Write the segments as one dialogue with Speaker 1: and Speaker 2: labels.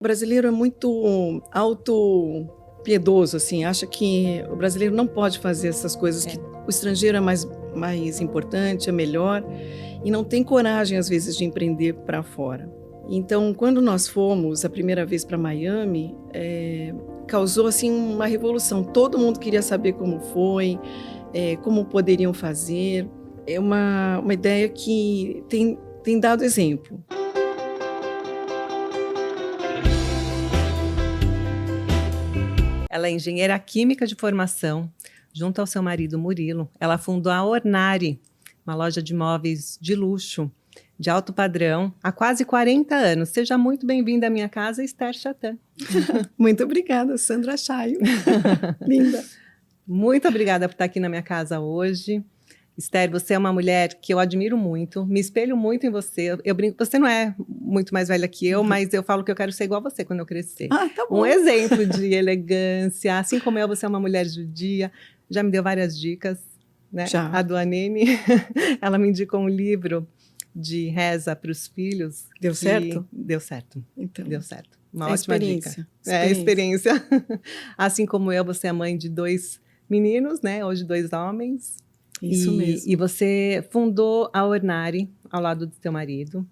Speaker 1: O brasileiro é muito auto-piedoso, assim, acha que o brasileiro não pode fazer essas coisas, que o estrangeiro é mais importante, é melhor, e não tem coragem, às vezes, de empreender para fora. Então, quando nós fomos a primeira vez para Miami, causou, assim, uma revolução. Todo mundo queria saber como foi, como poderiam fazer. É uma ideia que tem dado exemplo.
Speaker 2: Ela é engenheira química de formação. Junto ao seu marido Murilo, ela fundou a Ornari, uma loja de móveis de luxo, de alto padrão, há quase 40 anos. Seja muito bem-vinda à minha casa, Esther Chatan.
Speaker 1: Muito obrigada, Sandra Chaio. Linda.
Speaker 2: Muito obrigada por estar aqui na minha casa hoje. Esther, você é uma mulher que eu admiro muito, me espelho muito em você. Eu brinco, você não é muito mais velha que eu, mas eu falo que eu quero ser igual a você quando eu crescer.
Speaker 1: Ah, tá bom.
Speaker 2: Um exemplo de elegância, assim como eu, você é uma mulher judia, já me deu várias dicas, né?
Speaker 1: Já.
Speaker 2: A Duanene, ela me indicou um livro de reza para os filhos.
Speaker 1: Deu certo?
Speaker 2: Deu certo.
Speaker 1: Então,
Speaker 2: deu certo. Uma
Speaker 1: é
Speaker 2: ótima
Speaker 1: experiência.
Speaker 2: dica. É experiência. Assim como eu, você é mãe de 2 meninos, né? Hoje 2 homens.
Speaker 1: Isso mesmo.
Speaker 2: E você fundou a Ornari ao lado do seu marido,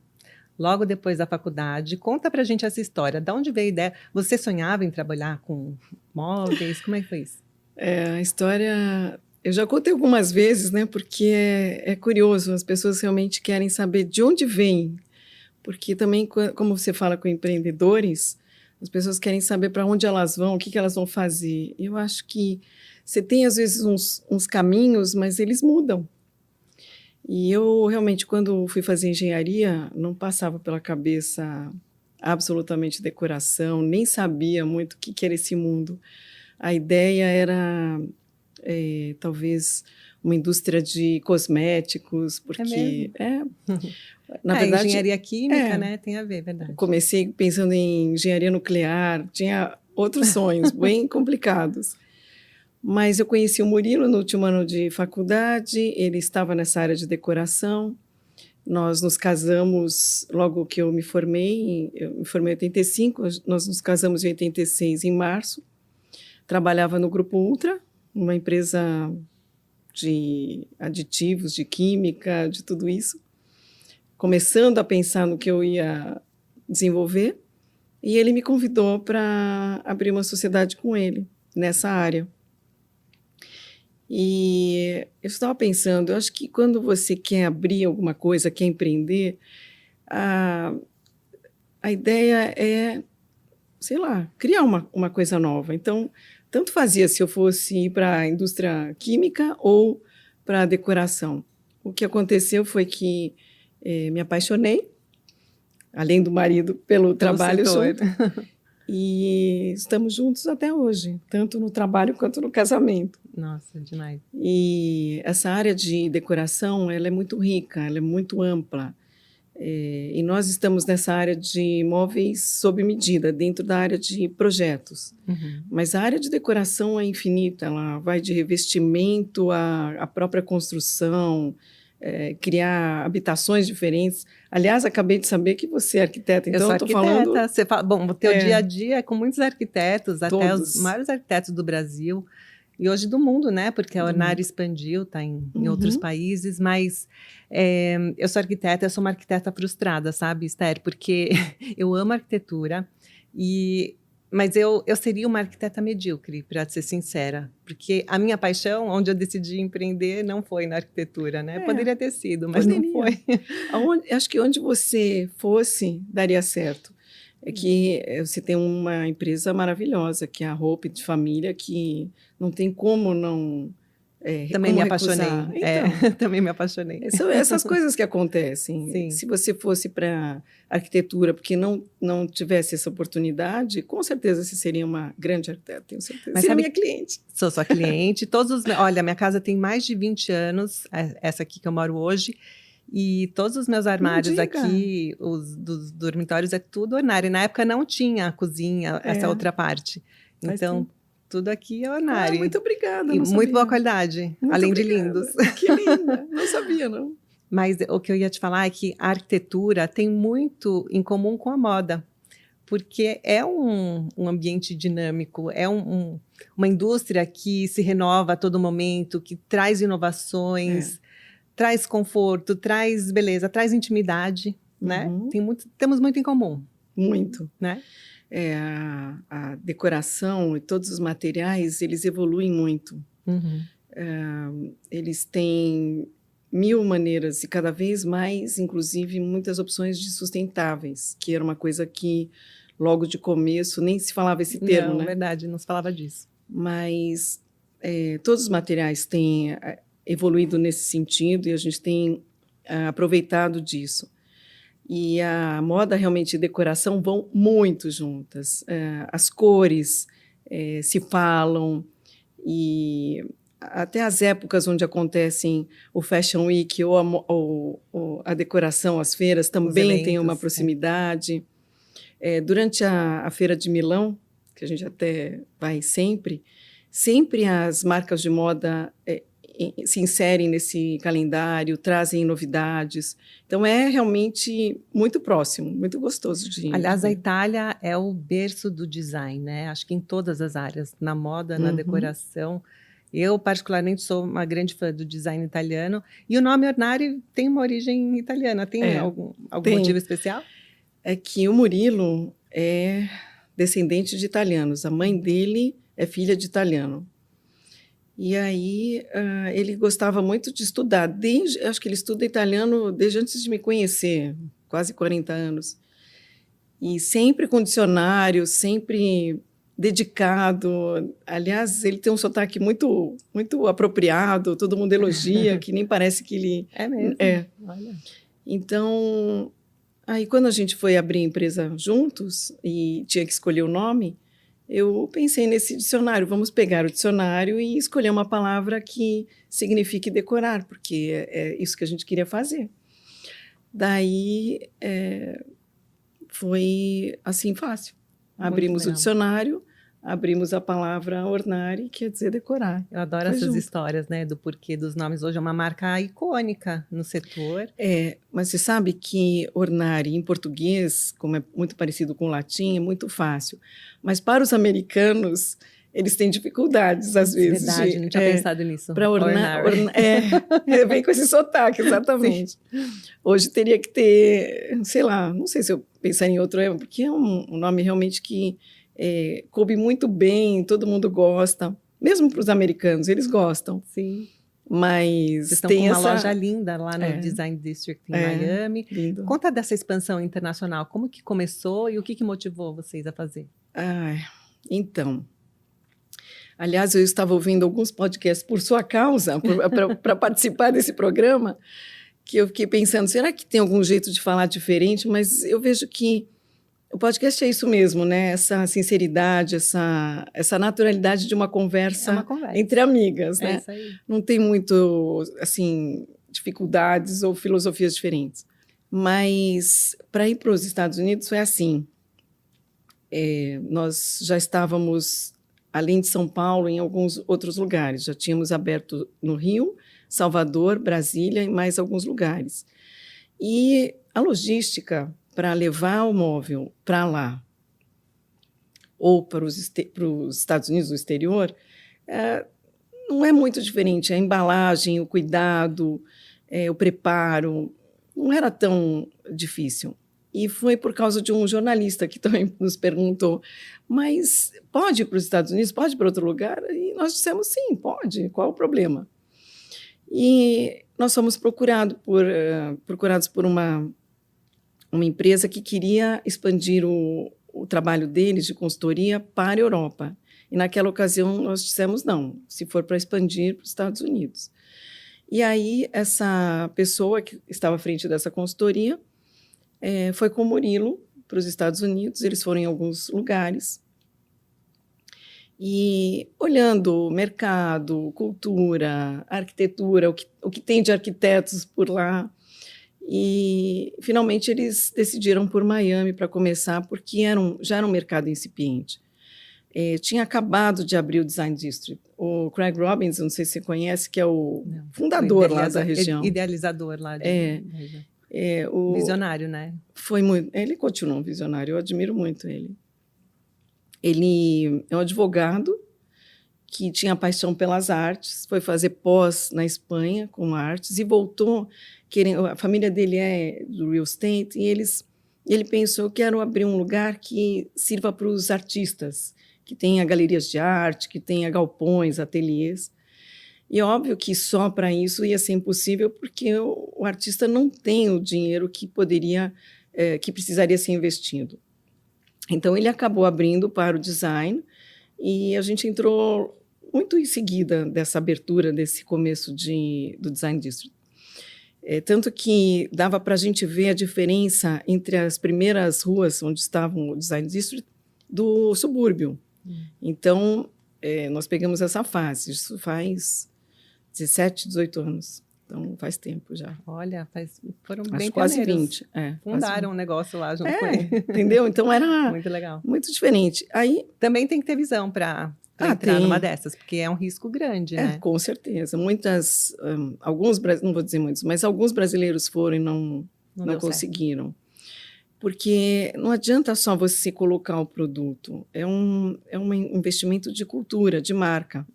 Speaker 2: logo depois da faculdade. Conta pra gente essa história. De onde veio a ideia? Você sonhava em trabalhar com móveis? Como é que foi isso?
Speaker 1: A história eu já contei algumas vezes, né? Porque é curioso, as pessoas realmente querem saber de onde vem. Porque também, como você fala com empreendedores, as pessoas querem saber para onde elas vão, o que elas vão fazer. Eu acho que você tem, às vezes, uns caminhos, mas eles mudam. E eu, realmente, quando fui fazer engenharia, não passava pela cabeça absolutamente decoração, nem sabia muito o que era esse mundo. A ideia era, talvez, uma indústria de cosméticos, porque...
Speaker 2: Na verdade, engenharia química, né? Tem a ver, verdade.
Speaker 1: Comecei pensando em engenharia nuclear, tinha outros sonhos bem complicados. Mas eu conheci o Murilo no último ano de faculdade, ele estava nessa área de decoração. Nós nos casamos logo que eu me formei em 85, nós nos casamos em 86, em março. Trabalhava no Grupo Ultra, uma empresa de aditivos, de química, de tudo isso. Começando a pensar no que eu ia desenvolver, e ele me convidou para abrir uma sociedade com ele, nessa área. E eu estava pensando, eu acho que quando você quer abrir alguma coisa, quer empreender, a ideia é, sei lá, criar uma coisa nova. Então, tanto fazia se eu fosse ir para a indústria química ou para a decoração. O que aconteceu foi que me apaixonei, além do marido, pelo trabalho junto. E estamos juntos até hoje, tanto no trabalho quanto no casamento.
Speaker 2: Nossa, demais.
Speaker 1: E essa área de decoração, ela é muito rica, ela é muito ampla. E nós estamos nessa área de móveis sob medida, dentro da área de projetos.
Speaker 2: Uhum.
Speaker 1: Mas a área de decoração é infinita, ela vai de revestimento à própria construção, criar habitações diferentes. Aliás, acabei de saber que você é arquiteta, então eu estou falando...
Speaker 2: Você fala, bom, o teu dia a dia é com muitos arquitetos,
Speaker 1: Todos.
Speaker 2: Até os maiores arquitetos do Brasil e hoje do mundo, né? Porque a Ornari expandiu, está em outros países, mas eu sou arquiteta, eu sou uma arquiteta frustrada, sabe, Esther? Porque eu amo arquitetura mas eu seria uma arquiteta medíocre, para ser sincera, porque a minha paixão, onde eu decidi empreender, não foi na arquitetura, né? Poderia ter sido, mas não foi.
Speaker 1: Acho que onde você fosse, daria certo. É que você tem uma empresa maravilhosa, que é a Hope de Família, que não tem como não...
Speaker 2: Também me apaixonei.
Speaker 1: Então,
Speaker 2: também me apaixonei.
Speaker 1: São essas coisas que acontecem.
Speaker 2: Sim.
Speaker 1: Se você fosse para arquitetura porque não tivesse essa oportunidade, com certeza você seria uma grande arquiteta, tenho certeza.
Speaker 2: Mas
Speaker 1: seria minha cliente.
Speaker 2: Sou sua cliente. Olha, minha casa tem mais de 20 anos, essa aqui que eu moro hoje, e todos os meus armários aqui, os dos dormitórios, é tudo Ornari. Na época não tinha a cozinha, essa outra parte. Então... Tudo aqui é Ornari.
Speaker 1: Muito obrigada.
Speaker 2: E muito boa qualidade,
Speaker 1: muito
Speaker 2: além
Speaker 1: obrigada.
Speaker 2: De lindos.
Speaker 1: Que linda, não sabia, não.
Speaker 2: Mas o que eu ia te falar é que a arquitetura tem muito em comum com a moda. porque é um ambiente dinâmico, é uma indústria que se renova a todo momento, que traz inovações, traz conforto, traz beleza, traz intimidade, né? Temos muito em comum.
Speaker 1: Muito.
Speaker 2: Né?
Speaker 1: A decoração e todos os materiais, eles evoluem muito. Eles têm 1000 maneiras e cada vez mais, inclusive, muitas opções de sustentáveis, que era uma coisa que logo de começo nem se falava esse termo,
Speaker 2: não,
Speaker 1: né?
Speaker 2: Verdade, não se falava disso.
Speaker 1: Mas todos os materiais têm evoluído nesse sentido e a gente tem aproveitado disso. E a moda realmente e decoração vão muito juntas. As cores se falam e até as épocas onde acontecem o Fashion Week ou a decoração, as feiras, também tem uma proximidade. Durante a Feira de Milão, que a gente até vai sempre as marcas de moda se inserem nesse calendário, trazem novidades. Então, é realmente muito próximo, muito gostoso de...
Speaker 2: Aliás, a Itália é o berço do design, né? Acho que em todas as áreas, na moda, na decoração. Eu, particularmente, sou uma grande fã do design italiano. E o nome Ornari tem uma origem italiana. Tem algum motivo especial?
Speaker 1: É que o Murilo é descendente de italianos. A mãe dele é filha de italiano. E aí ele gostava muito de estudar. Acho que ele estuda italiano desde antes de me conhecer, quase 40 anos. E sempre com dicionário, sempre dedicado. Aliás, ele tem um sotaque muito, muito apropriado, todo mundo elogia, que nem parece que ele...
Speaker 2: É mesmo? Olha.
Speaker 1: Então, aí quando a gente foi abrir a empresa juntos e tinha que escolher o nome, eu pensei nesse dicionário, vamos pegar o dicionário e escolher uma palavra que signifique decorar, porque é isso que a gente queria fazer. Daí foi assim fácil. Abrimos o dicionário, abrimos a palavra Ornari, que quer dizer decorar.
Speaker 2: Eu adoro essas histórias, né, do porquê dos nomes. Hoje é uma marca icônica no setor.
Speaker 1: Mas você sabe que Ornari, em português, como é muito parecido com o latim, é muito fácil. Mas para os americanos, eles têm dificuldades, às vezes.
Speaker 2: Verdade, não tinha pensado nisso.
Speaker 1: Para Ornari. Vem com esse sotaque, exatamente. Hoje teria que ter, sei lá, não sei se eu pensar em outro, porque é um nome realmente que coube muito bem, todo mundo gosta. Mesmo para os americanos, eles gostam.
Speaker 2: Sim.
Speaker 1: Mas
Speaker 2: vocês estão com uma loja linda lá no Design District em Miami.
Speaker 1: Lindo.
Speaker 2: Conta dessa expansão internacional. Como que começou e o que motivou vocês a fazer?
Speaker 1: Então, aliás, eu estava ouvindo alguns podcasts por sua causa, para participar desse programa, que eu fiquei pensando, será que tem algum jeito de falar diferente? Mas eu vejo que o podcast é isso mesmo, né? Essa sinceridade, essa naturalidade de uma conversa, entre amigas, né?
Speaker 2: Isso aí.
Speaker 1: Não tem muito, assim, dificuldades ou filosofias diferentes. Mas para ir para os Estados Unidos foi assim. Nós já estávamos, além de São Paulo, em alguns outros lugares. Já tínhamos aberto no Rio, Salvador, Brasília e mais alguns lugares. E a logística para levar o móvel para lá ou para os Estados Unidos, no exterior, não é muito diferente. A embalagem, o cuidado, o preparo, não era tão difícil. E foi por causa de um jornalista que também nos perguntou, mas pode ir para os Estados Unidos, pode ir para outro lugar? E nós dissemos, sim, pode, qual o problema? E nós fomos procurados por uma empresa que queria expandir o trabalho deles de consultoria para a Europa. E naquela ocasião nós dissemos não, se for para expandir para os Estados Unidos. E aí essa pessoa que estava à frente dessa consultoria foi com o Murilo para os Estados Unidos, eles foram em alguns lugares. E olhando o mercado, cultura, arquitetura, o que tem de arquitetos por lá, e finalmente eles decidiram por Miami para começar, porque já era um mercado incipiente. Tinha acabado de abrir o Design District. O Craig Robbins, não sei se você conhece, que é o fundador lá da região.
Speaker 2: Idealizador lá da região. Visionário, né?
Speaker 1: Foi muito. Ele continua um visionário, eu admiro muito ele. Ele é um advogado que tinha paixão pelas artes, foi fazer pós na Espanha com artes e voltou querendo. A família dele é do real estate e ele pensou: quero abrir um lugar que sirva para os artistas, que tenha galerias de arte, que tenha galpões, ateliês. E é óbvio que só para isso ia ser impossível, porque o artista não tem o dinheiro que que precisaria ser investido. Então, ele acabou abrindo para o design e a gente entrou muito em seguida dessa abertura, desse começo do Design District. Tanto que dava para a gente ver a diferença entre as primeiras ruas onde estavam o Design District do subúrbio. Então, nós pegamos essa fase, isso faz 17, 18 anos. Então, faz tempo já.
Speaker 2: Olha, foram
Speaker 1: Acho
Speaker 2: bem
Speaker 1: quase
Speaker 2: pioneiros.
Speaker 1: 20.
Speaker 2: Fundaram um negócio lá junto com ele.
Speaker 1: Entendeu? Então, era
Speaker 2: muito legal.
Speaker 1: Muito diferente. Aí,
Speaker 2: também tem que ter visão para entrar numa dessas, porque é um risco grande, né?
Speaker 1: Com certeza. Alguns, não vou dizer muitos, mas alguns brasileiros foram e não conseguiram. Porque não adianta só você colocar o produto, é um investimento de cultura, de marca.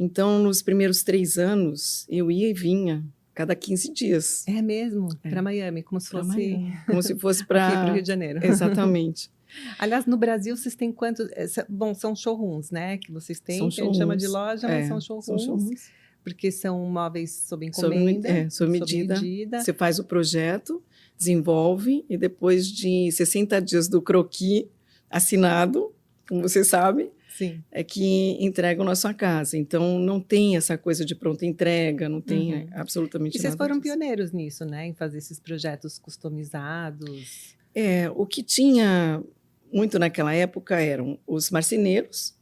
Speaker 1: Então, nos primeiros 3 anos, eu ia e vinha cada 15 dias.
Speaker 2: É mesmo? Para Miami, como se fosse...
Speaker 1: Como se fosse para
Speaker 2: o Rio de Janeiro.
Speaker 1: Exatamente.
Speaker 2: Aliás, no Brasil, vocês têm quantos... Bom, são showrooms, né? Que vocês têm, que a gente chama de loja, mas são showrooms. Porque são móveis sob encomenda.
Speaker 1: Sob medida. Você faz o projeto, desenvolve, e depois de 60 dias do croquis assinado, como você sabe,
Speaker 2: sim,
Speaker 1: é que entregam na sua casa. Então, não tem essa coisa de pronta entrega, não tem absolutamente nada.
Speaker 2: E vocês foram
Speaker 1: disso.
Speaker 2: Pioneiros nisso, né? Em fazer esses projetos customizados.
Speaker 1: O que tinha muito naquela época eram os marceneiros,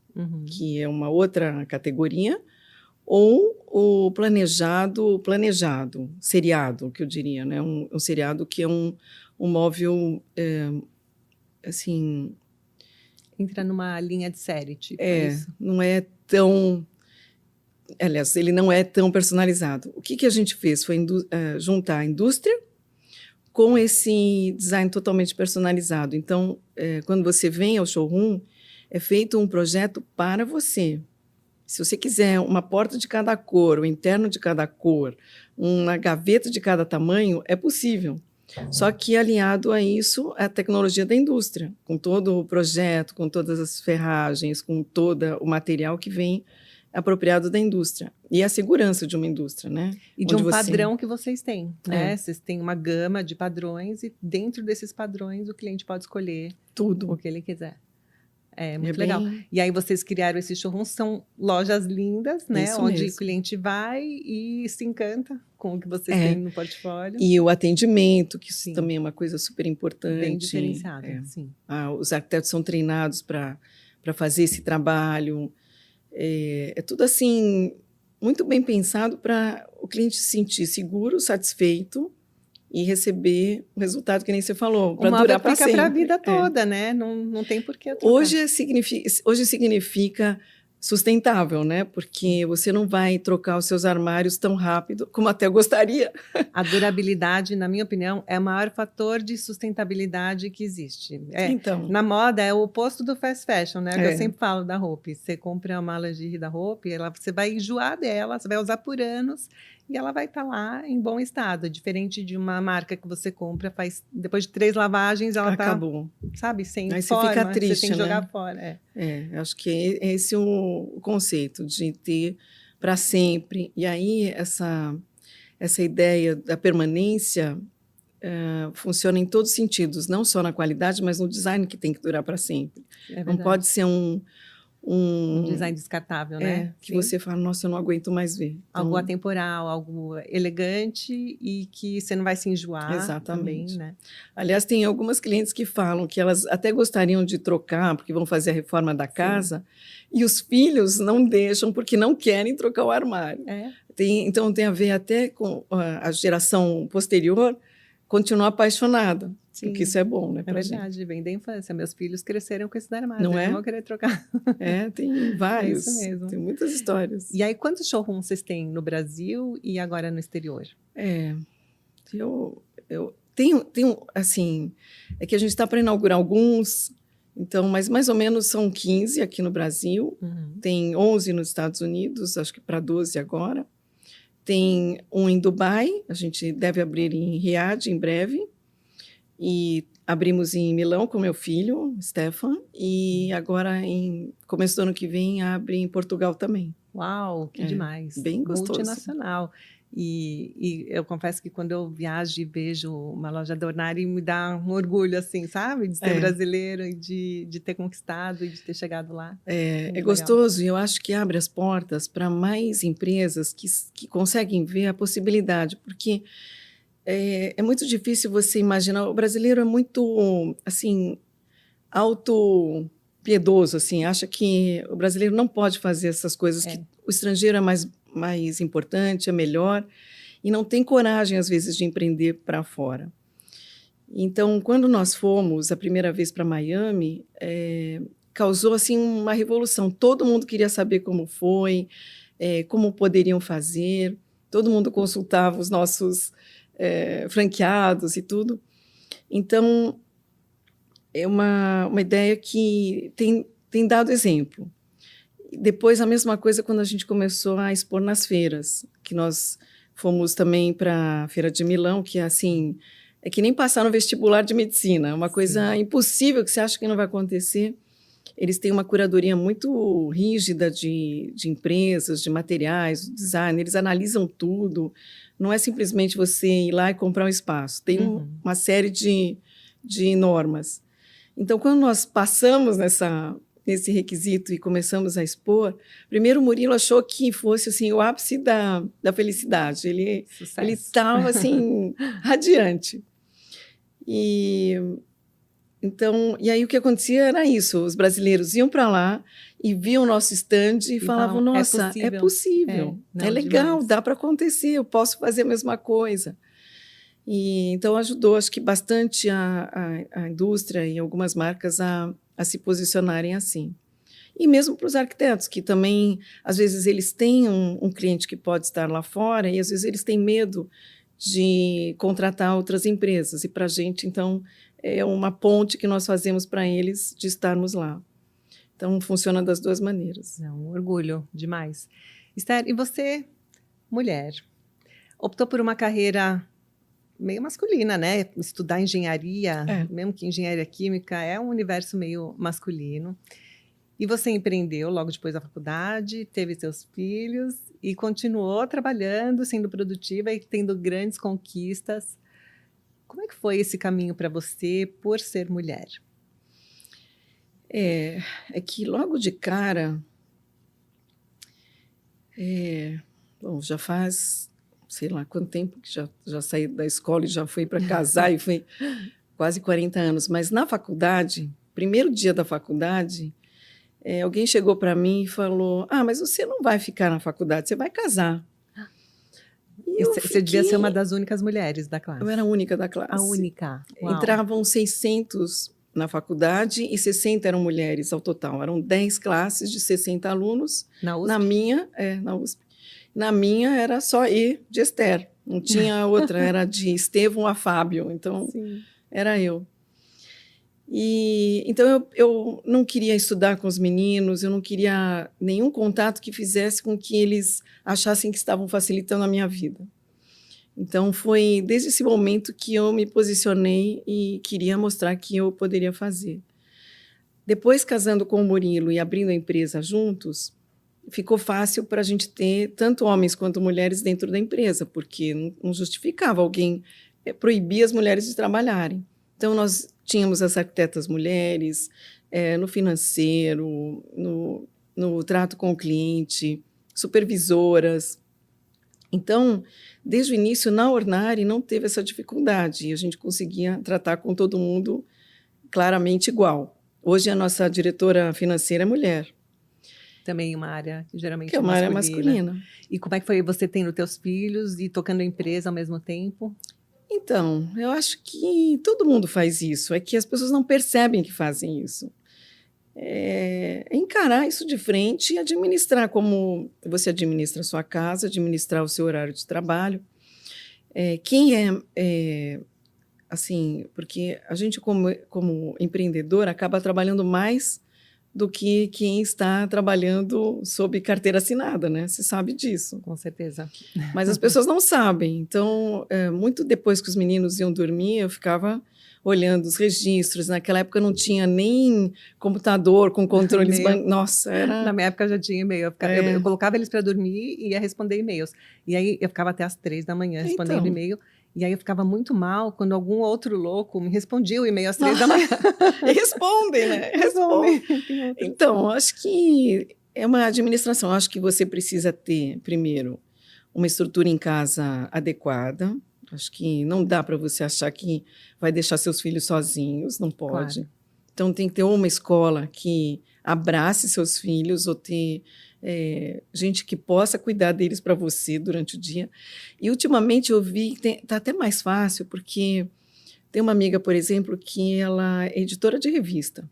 Speaker 1: que é uma outra categoria, ou o planejado, seriado, que eu diria, né? Um seriado que é um móvel, assim...
Speaker 2: Entra numa linha de série, tipo isso.
Speaker 1: Não é tão... Aliás, ele não é tão personalizado. O que a gente fez foi juntar a indústria com esse design totalmente personalizado. Então, quando você vem ao showroom, é feito um projeto para você. Se você quiser uma porta de cada cor, o interno de cada cor, uma gaveta de cada tamanho, é possível. Só que alinhado a isso, a tecnologia da indústria, com todo o projeto, com todas as ferragens, com todo o material que vem apropriado da indústria. E a segurança de uma indústria, né?
Speaker 2: E de padrão que vocês têm, né? Vocês têm uma gama de padrões e dentro desses padrões o cliente pode escolher tudo o que ele quiser. É muito legal. E aí vocês criaram esses showrooms, são lojas lindas, né?
Speaker 1: Isso
Speaker 2: onde
Speaker 1: mesmo.
Speaker 2: O cliente vai e se encanta com o que vocês têm no portfólio.
Speaker 1: E o atendimento, que isso também é uma coisa super importante.
Speaker 2: Bem diferenciado, sim.
Speaker 1: Os arquitetos são treinados para fazer esse trabalho. É tudo assim, muito bem pensado para o cliente se sentir seguro, satisfeito e receber o resultado que nem você falou, para durar para sempre.
Speaker 2: Para a vida toda, né? Não tem por que trocar.
Speaker 1: Hoje significa sustentável, né? Porque você não vai trocar os seus armários tão rápido como até gostaria.
Speaker 2: A durabilidade, na minha opinião, é o maior fator de sustentabilidade que existe.
Speaker 1: Então,
Speaker 2: na moda é o oposto do fast fashion, né? Eu sempre falo da Hope. Você compra uma lingerie da Hope, você vai enjoar dela, você vai usar por anos e ela vai estar lá em bom estado. Diferente de uma marca que você compra, depois de 3 lavagens, ela
Speaker 1: acabou.
Speaker 2: Sabe, sem
Speaker 1: aí
Speaker 2: forma,
Speaker 1: você fica triste,
Speaker 2: você tem que jogar fora.
Speaker 1: Acho que esse é o conceito de ter para sempre. E aí essa ideia da permanência funciona em todos os sentidos, não só na qualidade, mas no design que tem que durar para sempre. Não pode ser um
Speaker 2: design descartável, né?
Speaker 1: Que você fala, nossa, eu não aguento mais ver. Então,
Speaker 2: algo atemporal, algo elegante e que você não vai se enjoar.
Speaker 1: Exatamente.
Speaker 2: Também, né?
Speaker 1: Aliás, tem algumas clientes que falam que elas até gostariam de trocar, porque vão fazer a reforma da casa, e os filhos não deixam, porque não querem trocar o armário. Então, tem a ver até com a geração posterior continuar apaixonada. Sim. Porque isso é bom, né?
Speaker 2: É verdade, vem da infância. Meus filhos cresceram com esse armário,
Speaker 1: não
Speaker 2: vão querer trocar.
Speaker 1: Tem vários.
Speaker 2: É isso mesmo.
Speaker 1: Tem muitas histórias.
Speaker 2: E aí, quantos showrooms vocês têm no Brasil e agora no exterior?
Speaker 1: eu tenho, assim, é que a gente está para inaugurar alguns, então, mas mais ou menos são 15 aqui no Brasil, tem 11 nos Estados Unidos, acho que para 12 agora. Tem um em Dubai, a gente deve abrir em Riad em breve, e abrimos em Milão com meu filho, Stefan, e agora, em começo do ano que vem, abre em Portugal também.
Speaker 2: Uau, que demais.
Speaker 1: Bem gostoso.
Speaker 2: Multinacional. E eu confesso que quando eu viajo e vejo uma loja da Ornari, me dá um orgulho, assim, sabe? De ser brasileiro e de ter conquistado e de ter chegado lá.
Speaker 1: É gostoso, e eu acho que abre as portas para mais empresas que conseguem ver a possibilidade, porque é muito difícil você imaginar. O brasileiro é muito, assim, autopiedoso, assim, acha que o brasileiro não pode fazer essas coisas, que o estrangeiro é mais importante, é melhor, e não tem coragem, às vezes, de empreender para fora. Então, quando nós fomos a primeira vez para Miami, causou assim uma revolução. Todo mundo queria saber como foi, como poderiam fazer, todo mundo consultava os nossos franqueados e tudo. Então, é uma ideia que tem dado exemplo. Depois, a mesma coisa quando a gente começou a expor nas feiras, que nós fomos também para a Feira de Milão, que assim, é que nem passar no vestibular de medicina, é uma coisa impossível, que você acha que não vai acontecer. Eles têm uma curadoria muito rígida de empresas, de materiais, design, eles analisam tudo, não é simplesmente você ir lá e comprar um espaço, tem uma série de normas. Então, quando nós passamos nesse requisito e começamos a expor, primeiro o Murilo achou que fosse assim, o ápice da felicidade. Ele estava assim, radiante. E aí o que acontecia era isso, os brasileiros iam para lá e viam o nosso stand e falavam, nossa, é possível, é legal, demais. Dá para acontecer, eu posso fazer a mesma coisa. E então ajudou, acho que bastante a indústria e algumas marcas a se posicionarem assim. E mesmo para os arquitetos, que também, às vezes, eles têm um cliente que pode estar lá fora e, às vezes, eles têm medo de contratar outras empresas. E, para a gente, então, é uma ponte que nós fazemos para eles de estarmos lá. Então, funciona das duas maneiras.
Speaker 2: É um orgulho demais. Esther, e você, mulher, optou por uma carreira meio masculina, né? Estudar engenharia, mesmo que engenharia química, é um universo meio masculino. E você empreendeu logo depois da faculdade, teve seus filhos e continuou trabalhando, sendo produtiva e tendo grandes conquistas. Como é que foi esse caminho para você por ser mulher?
Speaker 1: É que logo de cara, bom, já faz, sei lá quanto tempo que já saí da escola e já fui para casar e foi quase 40 anos. Mas na faculdade, primeiro dia da faculdade, alguém chegou para mim e falou, mas você não vai ficar na faculdade, você vai casar.
Speaker 2: E você devia ser uma das únicas mulheres da classe.
Speaker 1: Eu era a única da classe.
Speaker 2: A única. Uau.
Speaker 1: Entravam 600 na faculdade e 60 eram mulheres ao total. Eram 10 classes de 60 alunos.
Speaker 2: Na USP?
Speaker 1: Na minha, na USP. Na minha era só E de Esther. Não tinha outra, era de Estevão a Fábio. Então, era eu. E então eu não queria estudar com os meninos, eu não queria nenhum contato que fizesse com que eles achassem que estavam facilitando a minha vida. Então foi desde esse momento que eu me posicionei e queria mostrar que eu poderia fazer. Depois, casando com o Murilo e abrindo a empresa juntos, ficou fácil para a gente ter tanto homens quanto mulheres dentro da empresa, porque não justificava alguém proibir as mulheres de trabalharem. Então, nós tínhamos as arquitetas mulheres, no financeiro, no trato com o cliente, supervisoras. Então, desde o início, na Ornari, não teve essa dificuldade, e a gente conseguia tratar com todo mundo claramente igual. Hoje, a nossa diretora financeira é mulher.
Speaker 2: Também uma área geralmente
Speaker 1: que é uma área masculina.
Speaker 2: E como é que foi você tendo teus filhos e tocando a empresa ao mesmo tempo?
Speaker 1: Então, eu acho que todo mundo faz isso, é que as pessoas não percebem que fazem isso. Encarar isso de frente e administrar como você administra a sua casa, administrar o seu horário de trabalho. Quem é assim, porque a gente como empreendedor acaba trabalhando mais do que quem está trabalhando sob carteira assinada, né? Você sabe disso.
Speaker 2: Com certeza.
Speaker 1: Mas as pessoas não sabem. Então, muito depois que os meninos iam dormir, eu ficava olhando os registros. Naquela época não tinha nem computador com controles bancários. Nossa, era...
Speaker 2: Na minha época já tinha e-mail. Eu colocava eles para dormir e ia responder e-mails. E aí eu ficava até às 3 da manhã respondendo
Speaker 1: Então.
Speaker 2: e-mail. E aí eu ficava muito mal quando algum outro louco me respondia o e-mail às 3 da manhã.
Speaker 1: E respondem, né? Respondem. Então, acho que é uma administração. Acho que você precisa ter, primeiro, uma estrutura em casa adequada. Acho que não dá para você achar que vai deixar seus filhos sozinhos, não pode.
Speaker 2: Claro.
Speaker 1: Então, tem que ter uma escola que abrace seus filhos ou ter gente que possa cuidar deles para você durante o dia. E, ultimamente, eu vi que está até mais fácil, porque tem uma amiga, por exemplo, que ela é editora de revista.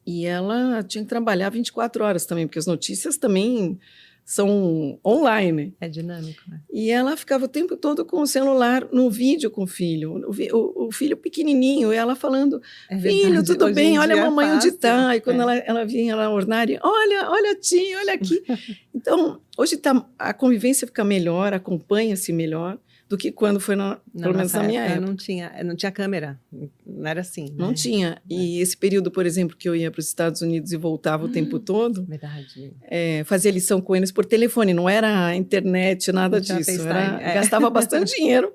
Speaker 1: E ela tinha que trabalhar 24 horas também, porque as notícias também são online.
Speaker 2: É dinâmico, né?
Speaker 1: E ela ficava o tempo todo com o celular no vídeo com o filho. O filho pequenininho, e ela falando, filho, tudo
Speaker 2: Hoje
Speaker 1: bem,
Speaker 2: em
Speaker 1: olha a
Speaker 2: dia é
Speaker 1: mamãe onde
Speaker 2: fácil.
Speaker 1: está. E quando ela vinha lá ornar, olha a tia, olha aqui. Então, hoje a convivência fica melhor, acompanha-se melhor do que quando foi, pelo menos na minha época.
Speaker 2: Não tinha câmera, não era assim.
Speaker 1: Não
Speaker 2: né?
Speaker 1: tinha. E esse período, por exemplo, que eu ia para os Estados Unidos e voltava o tempo todo,
Speaker 2: Verdade.
Speaker 1: fazia lição com eles por telefone, não era internet, nada disso. Gastava bastante dinheiro,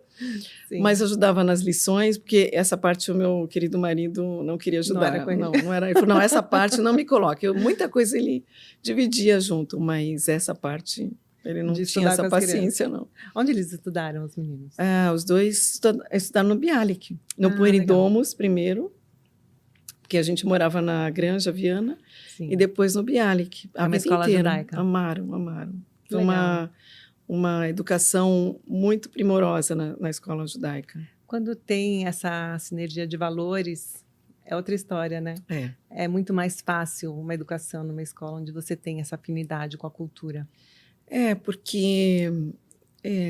Speaker 1: sim, mas ajudava nas lições, porque essa parte o meu querido marido não queria ajudar. Não era. Ele falou, não, essa parte não me coloque. Muita coisa ele dividia junto, mas essa parte... Ele não tinha essa paciência, não.
Speaker 2: Onde eles estudaram, os meninos?
Speaker 1: Os dois estudaram no Bialik, no Pueridomus primeiro, porque a gente morava na Granja Viana, sim, e depois no Bialik.
Speaker 2: A vida escola
Speaker 1: inteira.
Speaker 2: Judaica.
Speaker 1: Amaram. Foi uma educação muito primorosa na escola judaica.
Speaker 2: Quando tem essa sinergia de valores, é outra história, né? É muito mais fácil uma educação numa escola onde você tem essa afinidade com a cultura.
Speaker 1: Porque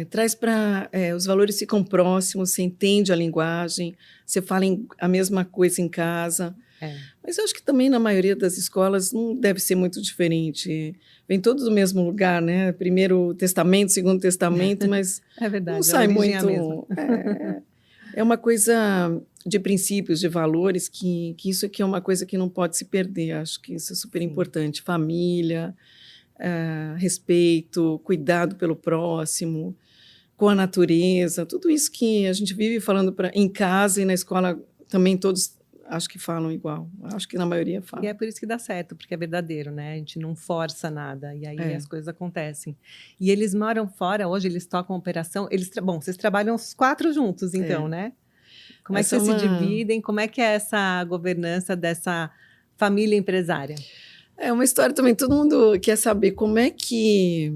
Speaker 1: traz para... os valores ficam próximos, você entende a linguagem, você fala a mesma coisa em casa. Mas eu acho que também na maioria das escolas não deve ser muito diferente. Vem todos do mesmo lugar, né? Primeiro Testamento, Segundo Testamento, mas
Speaker 2: verdade,
Speaker 1: não sai muito... É uma coisa de princípios, de valores, que isso aqui é uma coisa que não pode se perder. Acho que isso é super importante. Família... respeito, cuidado pelo próximo, com a natureza, tudo isso que a gente vive falando em casa e na escola também todos acho que falam igual, acho que na maioria falam.
Speaker 2: E é por isso que dá certo, porque é verdadeiro, né? A gente não força nada e aí as coisas acontecem. E eles moram fora, hoje eles tocam operação, vocês trabalham os 4 juntos então, né? Como é que vocês se dividem, como é que é essa governança dessa família empresária?
Speaker 1: É uma história também, todo mundo quer saber como é que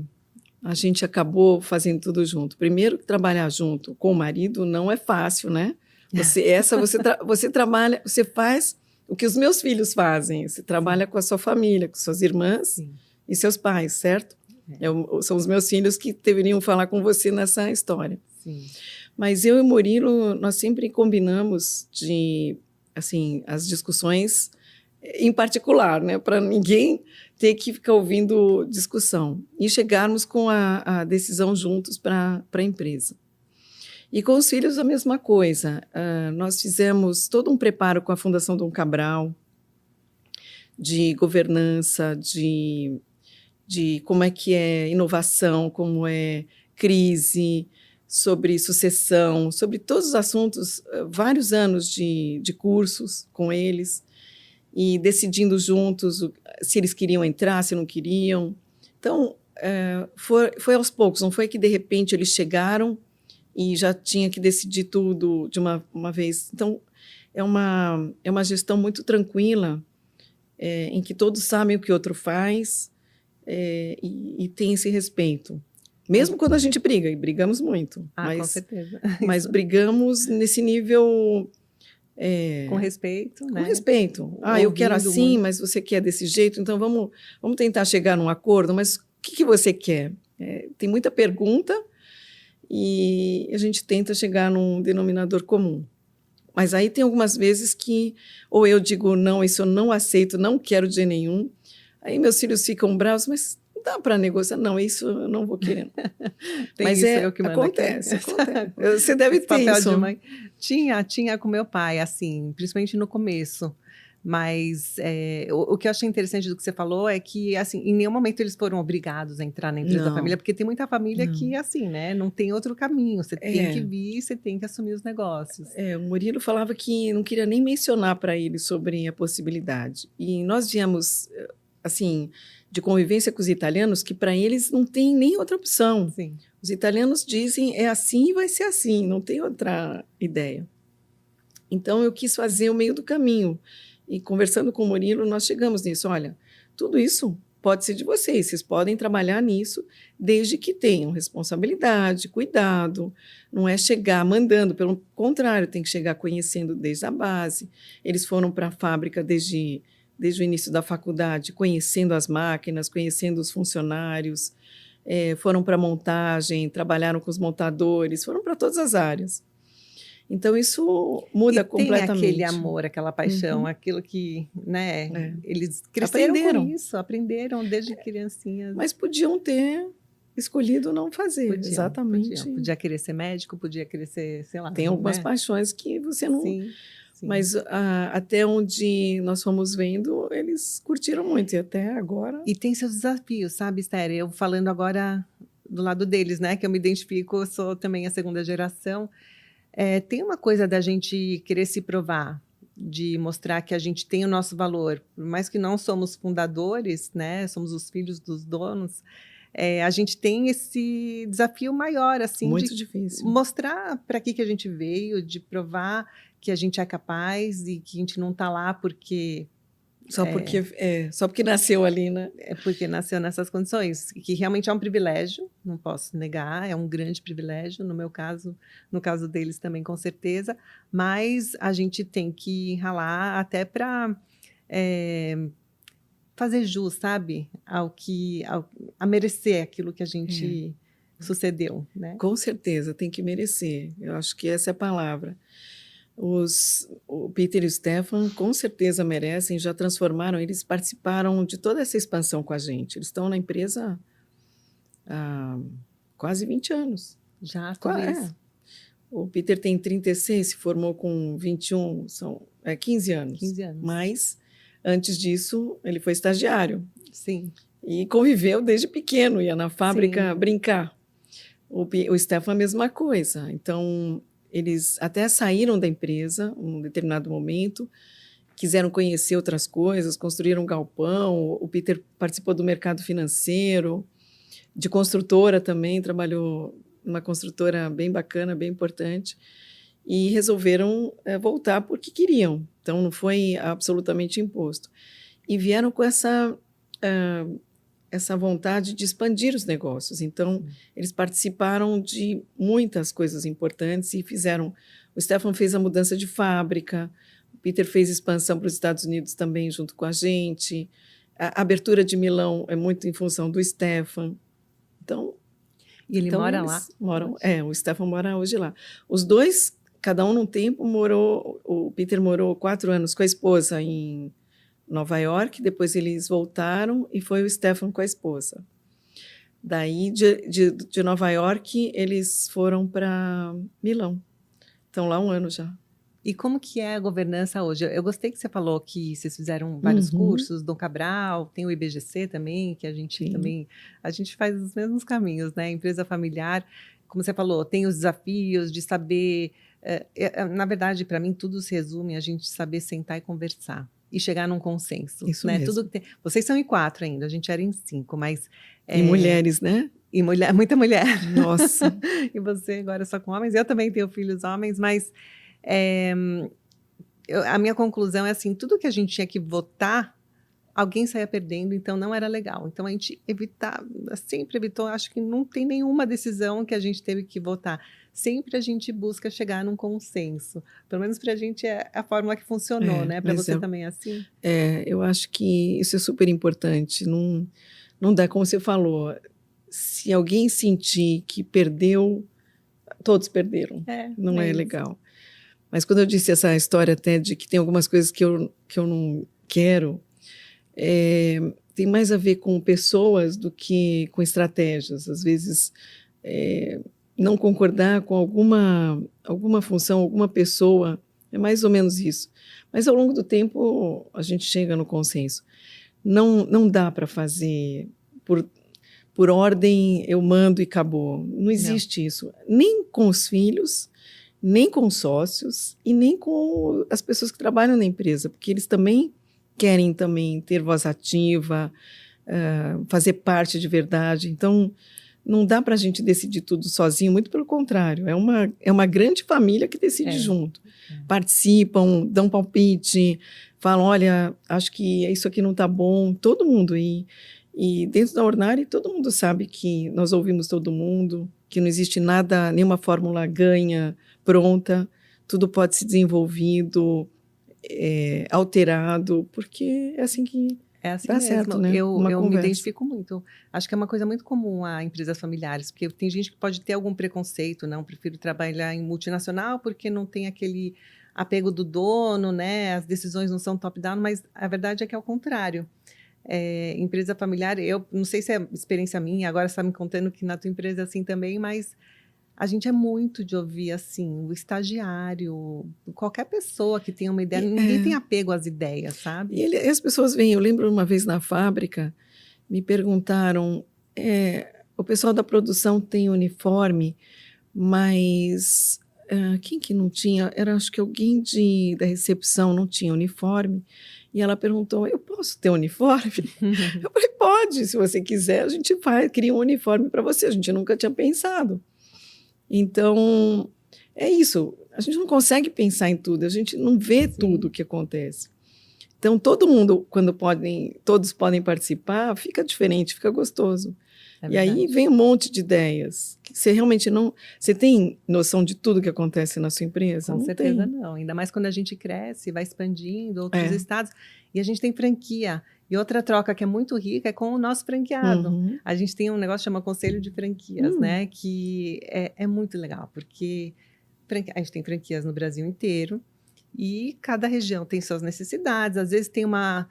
Speaker 1: a gente acabou fazendo tudo junto. Primeiro, trabalhar junto com o marido não é fácil, né? Você trabalha, você faz o que os meus filhos fazem, você trabalha com a sua família, com suas irmãs, sim, e seus pais, certo? São os meus filhos que deveriam falar com você nessa história.
Speaker 2: Sim.
Speaker 1: Mas eu e o Murilo, nós sempre combinamos as discussões em particular, né, para ninguém ter que ficar ouvindo discussão e chegarmos com a decisão juntos para a empresa. E com os filhos a mesma coisa. Nós fizemos todo um preparo com a Fundação Dom Cabral de governança, de como é que é inovação, como é crise, sobre sucessão, sobre todos os assuntos, vários anos de cursos com eles, e decidindo juntos se eles queriam entrar, se não queriam. Então, foi aos poucos, não foi que, de repente, eles chegaram e já tinha que decidir tudo de uma vez. Então, é uma gestão muito tranquila, em que todos sabem o que o outro faz e tem esse respeito. Mesmo quando a gente briga, e brigamos muito.
Speaker 2: Com certeza.
Speaker 1: Mas brigamos nesse nível...
Speaker 2: com respeito, né?
Speaker 1: Com respeito. Eu quero assim, muito. Mas você quer desse jeito, então vamos tentar chegar num acordo, mas o que você quer? Tem muita pergunta e a gente tenta chegar num denominador comum. Mas aí tem algumas vezes que ou eu digo, não, isso eu não aceito, não quero de jeito nenhum. Aí meus filhos ficam bravos, mas não dá para negociar. Não, isso eu não vou querer.
Speaker 2: Tem
Speaker 1: Mas
Speaker 2: isso, eu que mando
Speaker 1: acontece,
Speaker 2: aqui.
Speaker 1: acontece. Você deve
Speaker 2: Esse
Speaker 1: ter
Speaker 2: papel
Speaker 1: isso.
Speaker 2: de mãe. Tinha com meu pai, assim, principalmente no começo. Mas o que eu achei interessante do que você falou é que, assim, em nenhum momento eles foram obrigados a entrar na empresa da família, porque tem muita família que, assim, né, não tem outro caminho. Você tem que vir, você tem que assumir os negócios.
Speaker 1: O Murilo falava que não queria nem mencionar para ele sobre a possibilidade. E nós viemos, assim, de convivência com os italianos, que para eles não tem nem outra opção.
Speaker 2: Sim.
Speaker 1: Os italianos dizem, é assim e vai ser assim, não tem outra ideia. Então, eu quis fazer o meio do caminho. E conversando com o Murilo, nós chegamos nisso. Olha, tudo isso pode ser de vocês podem trabalhar nisso, desde que tenham responsabilidade, cuidado. Não é chegar mandando, pelo contrário, tem que chegar conhecendo desde a base. Eles foram para a fábrica desde o início da faculdade, conhecendo as máquinas, conhecendo os funcionários, foram para a montagem, trabalharam com os montadores, foram para todas as áreas. Então, isso muda completamente.
Speaker 2: Tem aquele amor, aquela paixão, aquilo que, né, eles cresceram com isso, aprenderam desde criancinhas.
Speaker 1: Mas podiam ter escolhido não fazer, exatamente.
Speaker 2: Podia querer ser médico, podia querer ser, sei lá.
Speaker 1: Tem algumas paixões que você não...
Speaker 2: Sim.
Speaker 1: Mas até onde nós fomos vendo, eles curtiram muito, e até agora...
Speaker 2: E tem seus desafios, sabe, Esther? Eu falando agora do lado deles, né, que eu me identifico, eu sou também a segunda geração. Tem uma coisa da gente querer se provar, de mostrar que a gente tem o nosso valor. Por mais que não somos fundadores, né, somos os filhos dos donos, a gente tem esse desafio maior, assim,
Speaker 1: muito
Speaker 2: de
Speaker 1: difícil.
Speaker 2: Mostrar para que a gente veio, de provar que a gente é capaz e que a gente não está lá porque...
Speaker 1: Só porque nasceu ali, né?
Speaker 2: É porque nasceu nessas condições, que realmente é um privilégio, não posso negar, é um grande privilégio, no meu caso, no caso deles também, com certeza, mas a gente tem que ralar até para fazer jus, sabe, a merecer aquilo que a gente sucedeu, né?
Speaker 1: Com certeza, tem que merecer, eu acho que essa é a palavra. O Peter e o Stefan com certeza merecem, já transformaram, eles participaram de toda essa expansão com a gente. Eles estão na empresa há quase 20 anos.
Speaker 2: Já, talvez.
Speaker 1: O Peter tem 36, se formou com 21, são 15 anos.
Speaker 2: 15 anos.
Speaker 1: Mas, antes disso, ele foi estagiário.
Speaker 2: Sim.
Speaker 1: E conviveu desde pequeno, ia na fábrica brincar. O Stefan, a mesma coisa. Então... Eles até saíram da empresa em um determinado momento, quiseram conhecer outras coisas, construíram um galpão. O Peter participou do mercado financeiro, de construtora também, trabalhou numa construtora bem bacana, bem importante, e resolveram voltar porque queriam. Então, não foi absolutamente imposto. E vieram com essa vontade de expandir os negócios. Então, eles participaram de muitas coisas importantes e fizeram... O Stefan fez a mudança de fábrica, o Peter fez expansão para os Estados Unidos também junto com a gente, a abertura de Milão é muito em função do Stefan. Então...
Speaker 2: E ele mora lá?
Speaker 1: O Stefan mora hoje lá. Os dois, cada um num tempo, o Peter morou 4 anos com a esposa em Nova York, depois eles voltaram e foi o Stefan com a esposa. Daí, de Nova York, eles foram para Milão. Estão lá 1 ano já.
Speaker 2: E como que é a governança hoje? Eu gostei que você falou que vocês fizeram vários cursos, Dom Cabral, tem o IBGC também, que a gente faz os mesmos caminhos, né? Empresa familiar, como você falou, tem os desafios de saber... na verdade, para mim, tudo se resume a gente saber sentar e conversar. E chegar num consenso.
Speaker 1: Isso
Speaker 2: né?
Speaker 1: mesmo.
Speaker 2: Vocês são em 4 ainda, a gente era em 5, mas...
Speaker 1: E mulheres, né?
Speaker 2: E muita mulher.
Speaker 1: Nossa!
Speaker 2: E você agora só com homens. Eu também tenho filhos homens, mas a minha conclusão é assim, tudo que a gente tinha que votar, alguém saía perdendo, então não era legal. Então a gente sempre evitou, acho que não tem nenhuma decisão que a gente teve que votar. Sempre a gente busca chegar num consenso. Pelo menos para a gente é a fórmula que funcionou, né? Para você também é assim?
Speaker 1: Eu acho que isso é super importante. Não dá, como você falou, se alguém sentir que perdeu, todos perderam. Não é legal. Mas quando eu disse essa história até de que tem algumas coisas que eu não quero, tem mais a ver com pessoas do que com estratégias. Às vezes, não concordar com alguma função, alguma pessoa, é mais ou menos isso. Mas ao longo do tempo a gente chega no consenso. Não dá para fazer por ordem, eu mando e acabou. Não existe isso. Nem com os filhos, nem com os sócios e nem com as pessoas que trabalham na empresa, porque eles também querem ter voz ativa, fazer parte de verdade. Então, não dá para a gente decidir tudo sozinho, muito pelo contrário. É uma grande família que decide junto. Participam, dão palpite, falam, olha, acho que isso aqui não está bom. Todo mundo. E dentro da Ornari, todo mundo sabe que nós ouvimos todo mundo, que não existe nada, nenhuma fórmula ganha, pronta. Tudo pode ser desenvolvido, alterado, porque é assim que
Speaker 2: assim
Speaker 1: dá
Speaker 2: mesmo.
Speaker 1: certo, né?
Speaker 2: Eu me identifico muito. Acho que é uma coisa muito comum a empresas familiares, porque tem gente que pode ter algum preconceito, não, prefiro trabalhar em multinacional porque não tem aquele apego do dono, né? As decisões não são top-down, mas a verdade é que é o contrário. Empresa familiar, eu não sei se é experiência minha, agora você está me contando que na tua empresa é assim também, mas a gente é muito de ouvir, assim, o estagiário, qualquer pessoa que tenha uma ideia, ninguém tem apego às ideias, sabe?
Speaker 1: E as pessoas vêm, eu lembro uma vez na fábrica, me perguntaram, o pessoal da produção tem uniforme, mas quem que não tinha? Era, acho que alguém da recepção não tinha uniforme, e ela perguntou, eu posso ter uniforme? Eu falei, pode, se você quiser, a gente cria um uniforme para você, a gente nunca tinha pensado. Então, é isso. A gente não consegue pensar em tudo, a gente não vê tudo o que acontece. Então, todo mundo, quando todos podem participar, fica diferente, fica gostoso. E aí vem um monte de ideias. Você realmente não... Você tem noção de tudo que acontece na sua empresa?
Speaker 2: Com certeza não. Ainda mais quando a gente cresce, vai expandindo outros estados. E a gente tem franquia. E outra troca que é muito rica é com o nosso franqueado. A gente tem um negócio que chama Conselho de Franquias, né? Que é muito legal, porque a gente tem franquias no Brasil inteiro e cada região tem suas necessidades. Às vezes tem a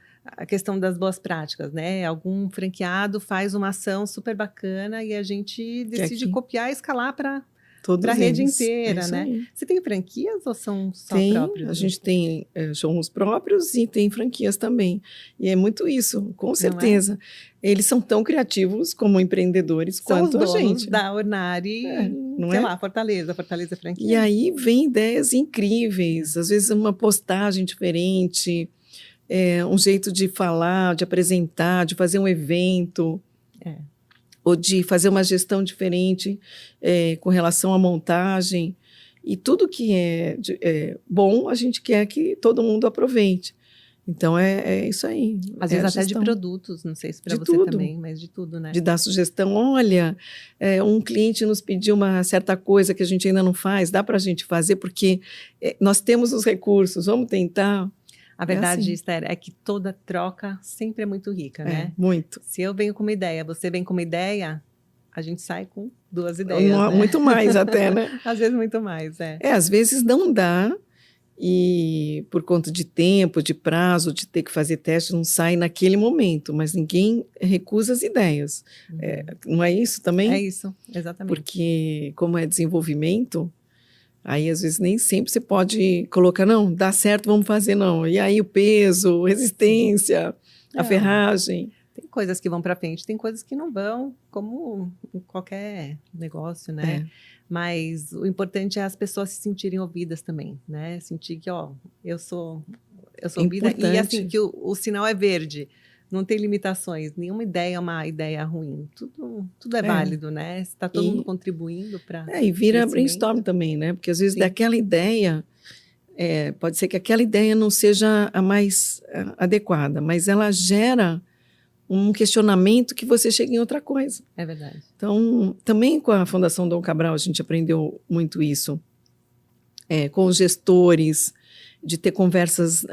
Speaker 2: questão das boas práticas, né? Algum franqueado faz uma ação super bacana e a gente decide copiar e escalar para a rede inteira, né?
Speaker 1: Aí.
Speaker 2: Você tem franquias ou são só próprios?
Speaker 1: A gente tem showrooms próprios e tem franquias também. E é muito isso, com certeza. Eles são tão criativos como empreendedores quanto a gente.
Speaker 2: Da Ornari, sei lá, Fortaleza Franquia.
Speaker 1: E aí vem ideias incríveis, às vezes uma postagem diferente, um jeito de falar, de apresentar, de fazer um evento. Ou de fazer uma gestão diferente com relação à montagem. E tudo que é bom, a gente quer que todo mundo aproveite. Então, é isso aí.
Speaker 2: Às vezes até de produtos, não sei se para você também, mas de tudo, né?
Speaker 1: De dar sugestão. Olha, um cliente nos pediu uma certa coisa que a gente ainda não faz, dá para a gente fazer, porque nós temos os recursos, vamos tentar.
Speaker 2: A verdade, assim. Esther, é que toda troca sempre é muito rica, né?
Speaker 1: Muito.
Speaker 2: Se eu venho com uma ideia, você vem com uma ideia, a gente sai com 2 ideias, né?
Speaker 1: Muito mais até, né?
Speaker 2: Às vezes muito mais,
Speaker 1: às vezes não dá, e por conta de tempo, de prazo, de ter que fazer teste, não sai naquele momento, mas ninguém recusa as ideias. Não é isso também?
Speaker 2: É isso, exatamente.
Speaker 1: Porque como é desenvolvimento... Aí, às vezes, nem sempre você pode colocar, não, dá certo, vamos fazer, não. E aí, o peso, resistência, a ferragem.
Speaker 2: Tem coisas que vão para frente, tem coisas que não vão, como em qualquer negócio, né? Mas o importante é as pessoas se sentirem ouvidas também, né? Sentir que, eu sou ouvida. E, assim, que o sinal é verde. Não tem limitações, nenhuma ideia é uma ideia ruim, tudo é válido, né? Está todo mundo contribuindo para...
Speaker 1: E vira brainstorm também, né? Porque às vezes daquela ideia, pode ser que aquela ideia não seja a mais adequada, mas ela gera um questionamento que você chega em outra coisa.
Speaker 2: É verdade.
Speaker 1: Então, também com a Fundação Dom Cabral, a gente aprendeu muito isso, com os gestores, de ter conversas...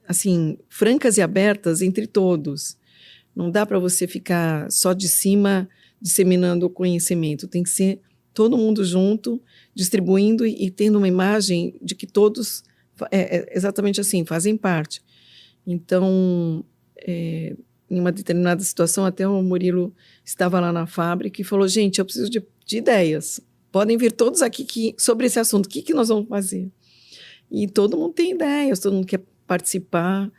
Speaker 1: assim, francas e abertas entre todos. Não dá para você ficar só de cima disseminando o conhecimento. Tem que ser todo mundo junto, distribuindo e tendo uma imagem de que todos, exatamente assim, fazem parte. Então, em uma determinada situação, até o Murilo estava lá na fábrica e falou, gente, eu preciso de ideias. Podem vir todos aqui sobre esse assunto. O que nós vamos fazer? E todo mundo tem ideias, todo mundo quer participar.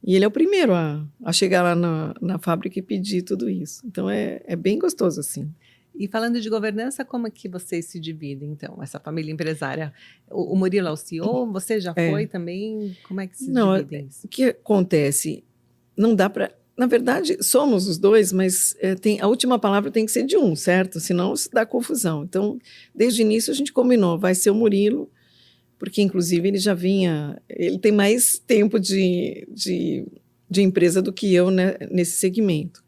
Speaker 1: E ele é o primeiro a chegar lá na fábrica e pedir tudo isso. Então, é bem gostoso, assim.
Speaker 2: E falando de governança, como é que vocês se dividem, então, essa família empresária? O Murilo é o CEO, você já foi também? Como é que se dividem isso?
Speaker 1: O que acontece? Não dá para... Na verdade, somos os dois, mas a última palavra tem que ser de um, certo? Senão isso dá confusão. Então, desde o início a gente combinou, vai ser o Murilo, porque inclusive ele já vinha... Ele tem mais tempo de empresa do que eu, né, nesse segmento.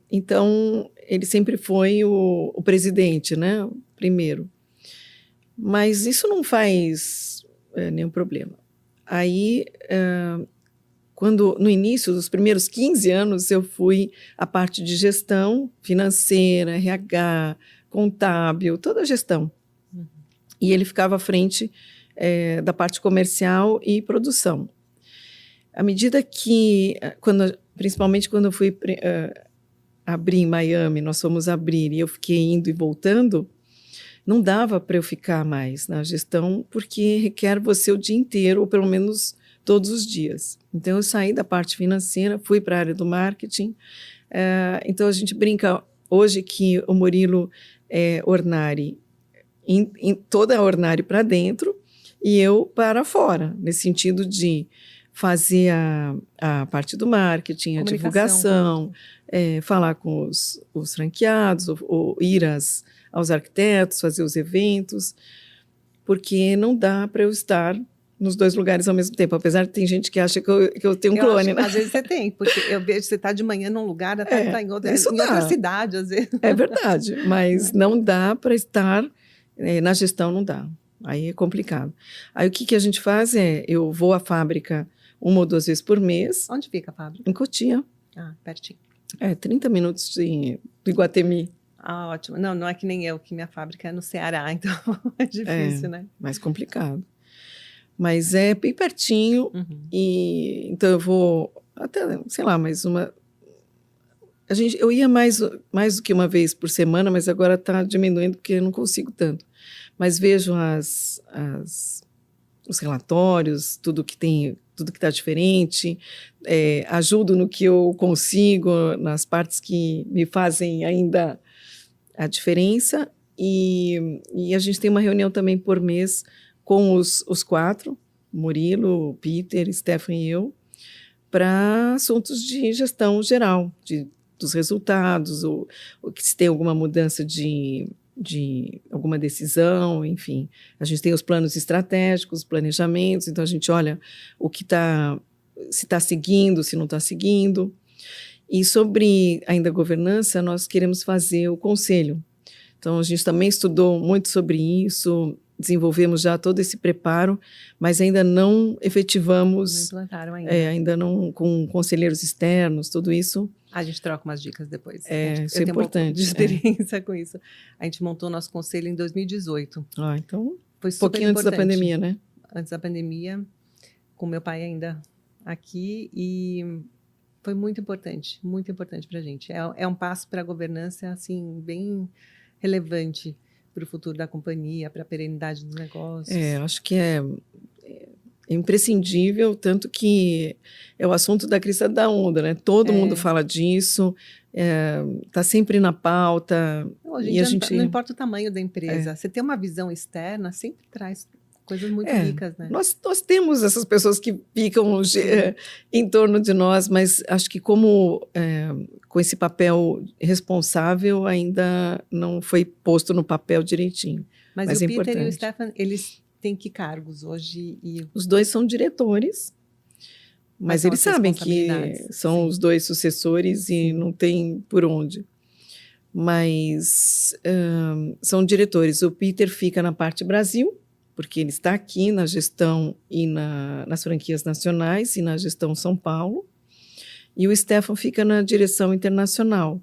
Speaker 1: Então, ele sempre foi o presidente, né? O primeiro. Mas isso não faz nenhum problema. Aí... Quando, no início dos primeiros 15 anos, eu fui a parte de gestão financeira, RH, contábil, toda a gestão. Uhum. E ele ficava à frente da parte comercial e produção. À medida que, principalmente quando eu fui abrir em Miami, nós fomos abrir e eu fiquei indo e voltando, não dava para eu ficar mais na gestão, porque requer você o dia inteiro, ou pelo menos todos os dias. Então, eu saí da parte financeira, fui para a área do marketing. Então, a gente brinca hoje que o Murilo é Ornari, toda a Ornari para dentro e eu para fora, nesse sentido de fazer a parte do marketing, a divulgação, falar com os franqueados, ou ir aos arquitetos, fazer os eventos, porque não dá para eu estar nos dois lugares ao mesmo tempo, apesar de tem gente que acha que eu tenho um clone, né?
Speaker 2: Às vezes você tem, porque eu vejo que você está de manhã num lugar, até está em outra cidade, às vezes.
Speaker 1: É verdade, mas não dá para estar, na gestão não dá, aí é complicado. Aí o que a gente faz eu vou à fábrica 1 ou 2 vezes por mês.
Speaker 2: Onde fica a fábrica?
Speaker 1: Em Cotia.
Speaker 2: Ah, pertinho.
Speaker 1: 30 minutos do Iguatemi.
Speaker 2: Ah, ótimo. Não é que nem eu, que minha fábrica é no Ceará, então é difícil, né?
Speaker 1: Mais complicado. Mas é bem pertinho, e então eu vou até, sei lá, mais uma... Eu ia mais do que uma vez por semana, mas agora está diminuindo porque eu não consigo tanto. Mas vejo os relatórios, tudo que está diferente, ajudo no que eu consigo, nas partes que me fazem ainda a diferença, e a gente tem uma reunião também por mês com os 4, Murilo, Peter, Stefan e eu, para assuntos de gestão geral, dos resultados, ou se tem alguma mudança de alguma decisão, enfim. A gente tem os planos estratégicos, planejamentos, então a gente olha se está seguindo, se não está seguindo. E sobre ainda a governança, nós queremos fazer o conselho. Então a gente também estudou muito sobre isso, desenvolvemos já todo esse preparo, mas ainda não efetivamos.
Speaker 2: Não implantaram ainda.
Speaker 1: Ainda não, com conselheiros externos, tudo isso.
Speaker 2: A gente troca umas dicas depois.
Speaker 1: Isso é importante.
Speaker 2: Eu tenho um pouco de experiência com isso. A gente montou nosso conselho em 2018.
Speaker 1: Então,
Speaker 2: foi
Speaker 1: super pouquinho importante. Antes da pandemia, né?
Speaker 2: Antes da pandemia, com meu pai ainda aqui, e foi muito importante para a gente. É um passo para a governança, assim, bem relevante para o futuro da companhia, para a perenidade dos negócios.
Speaker 1: Acho que é imprescindível, tanto que é o assunto da crista da onda, né? Todo mundo fala disso, está sempre na pauta.
Speaker 2: Hoje em dia, não importa o tamanho da empresa, você ter uma visão externa sempre traz coisas muito ricas, né?
Speaker 1: Nós temos essas pessoas que ficam em torno de nós, mas acho que com esse papel responsável ainda não foi posto no papel direitinho.
Speaker 2: Mas o Peter e o Stefan, eles têm que cargos hoje?
Speaker 1: Os dois são diretores, mas eles sabem que são os dois sucessores e não tem por onde. Mas são diretores. O Peter fica na parte Brasil, porque ele está aqui na gestão e nas franquias nacionais e na gestão São Paulo. E o Stefan fica na direção internacional.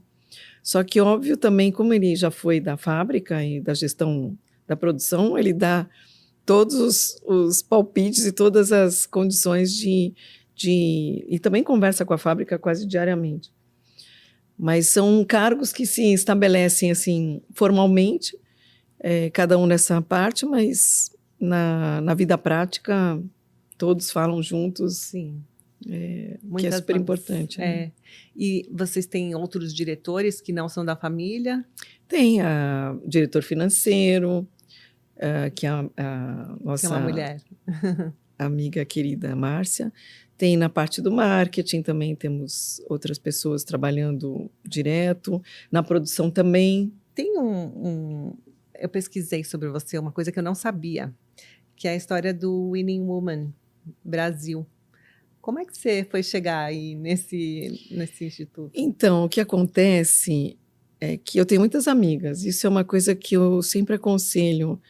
Speaker 1: Só que, óbvio, também, como ele já foi da fábrica e da gestão da produção, ele dá todos os palpites e todas as condições e também conversa com a fábrica quase diariamente. Mas são cargos que se estabelecem assim formalmente, cada um nessa parte, mas na vida prática todos falam juntos.
Speaker 2: Sim.
Speaker 1: Que é super importante. Né?
Speaker 2: E vocês têm outros diretores que não são da família?
Speaker 1: Tem o diretor financeiro, que é a nossa
Speaker 2: que é uma mulher.
Speaker 1: amiga querida Márcia. Tem na parte do marketing também, temos outras pessoas trabalhando direto. Na produção também.
Speaker 2: Tem eu pesquisei sobre você uma coisa que eu não sabia, que é a história do Winning Woman Brasil. Como é que você foi chegar aí nesse instituto?
Speaker 1: Então, o que acontece é que eu tenho muitas amigas. Isso é uma coisa que eu sempre aconselho.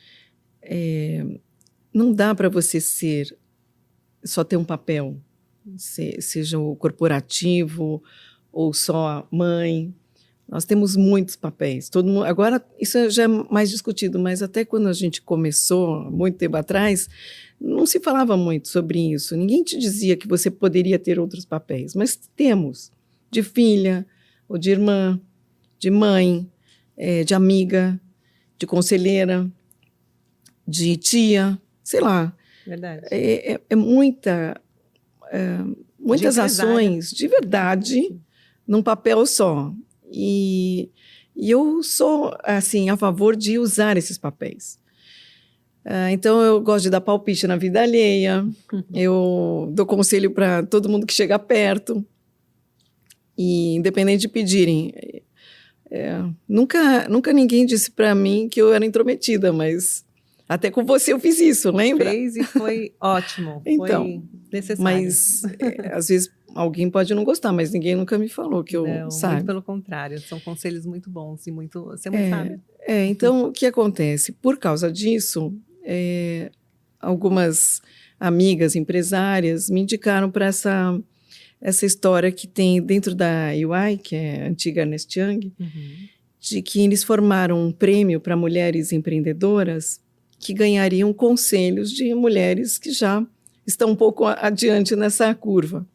Speaker 1: Não dá para você só ter um papel, seja o corporativo ou só mãe. Nós temos muitos papéis. Todo mundo, agora, isso já é mais discutido, mas até quando a gente começou, muito tempo atrás, não se falava muito sobre isso. Ninguém te dizia que você poderia ter outros papéis, mas temos, de filha, ou de irmã, de mãe, de amiga, de conselheira, de tia, sei lá.
Speaker 2: Verdade.
Speaker 1: Muitas ações de verdade num papel só. E eu sou, assim, a favor de usar esses papéis. Então, eu gosto de dar palpite na vida alheia, eu dou conselho para todo mundo que chega perto, e independente de pedirem. Nunca ninguém disse para mim que eu era intrometida, mas até com você eu fiz isso, lembra?
Speaker 2: Fez e foi ótimo,
Speaker 1: então,
Speaker 2: foi necessário.
Speaker 1: Mas, às vezes, alguém pode não gostar, mas ninguém nunca me falou que eu sabe.
Speaker 2: Muito pelo contrário, são conselhos muito bons e você muito sábio.
Speaker 1: Então, o que acontece? Por causa disso, algumas amigas empresárias me indicaram para essa história que tem dentro da UI, que é a antiga Ernst Young, de que eles formaram um prêmio para mulheres empreendedoras que ganhariam conselhos de mulheres que já estão um pouco adiante nessa curva.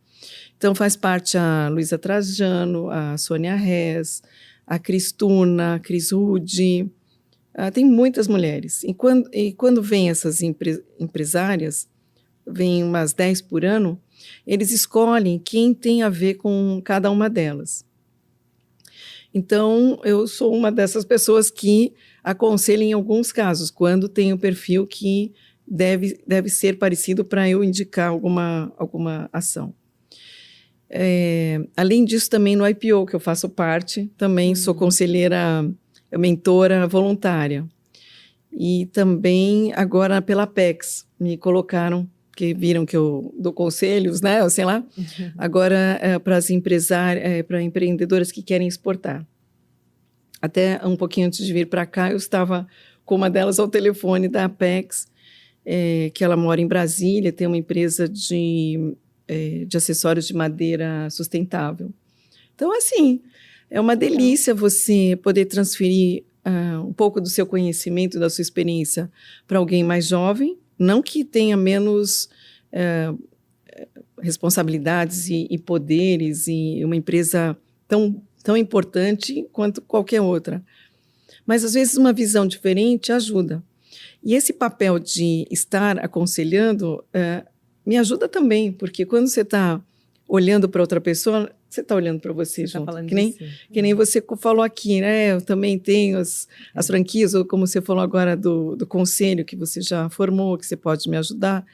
Speaker 1: Então, faz parte a Luísa Trajano, a Sônia Rez, a Cristuna, a Cris Rude. Tem muitas mulheres. E quando vêm essas empresárias, vêm umas 10 por ano, eles escolhem quem tem a ver com cada uma delas. Então, eu sou uma dessas pessoas que aconselho em alguns casos, quando tem um perfil que deve ser parecido para eu indicar alguma ação. Além disso, também no IPO, que eu faço parte, também sou conselheira, mentora voluntária. E também, agora, pela Apex, me colocaram, que viram que eu dou conselhos, né? Sei lá. Agora, para as para empreendedoras que querem exportar. Até um pouquinho antes de vir para cá, eu estava com uma delas ao telefone da Apex, que ela mora em Brasília, tem uma empresa de acessórios de madeira sustentável. Então, assim, é uma delícia você poder transferir um pouco do seu conhecimento, da sua experiência para alguém mais jovem, não que tenha menos responsabilidades e poderes e uma empresa tão importante quanto qualquer outra. Mas, às vezes, uma visão diferente ajuda. E esse papel de estar aconselhando me ajuda também, porque quando você está olhando para outra pessoa, você está olhando para você junto.
Speaker 2: Tá
Speaker 1: que nem você falou aqui, né? Eu também tenho as franquias, ou como você falou agora do conselho que você já formou, que você pode me ajudar.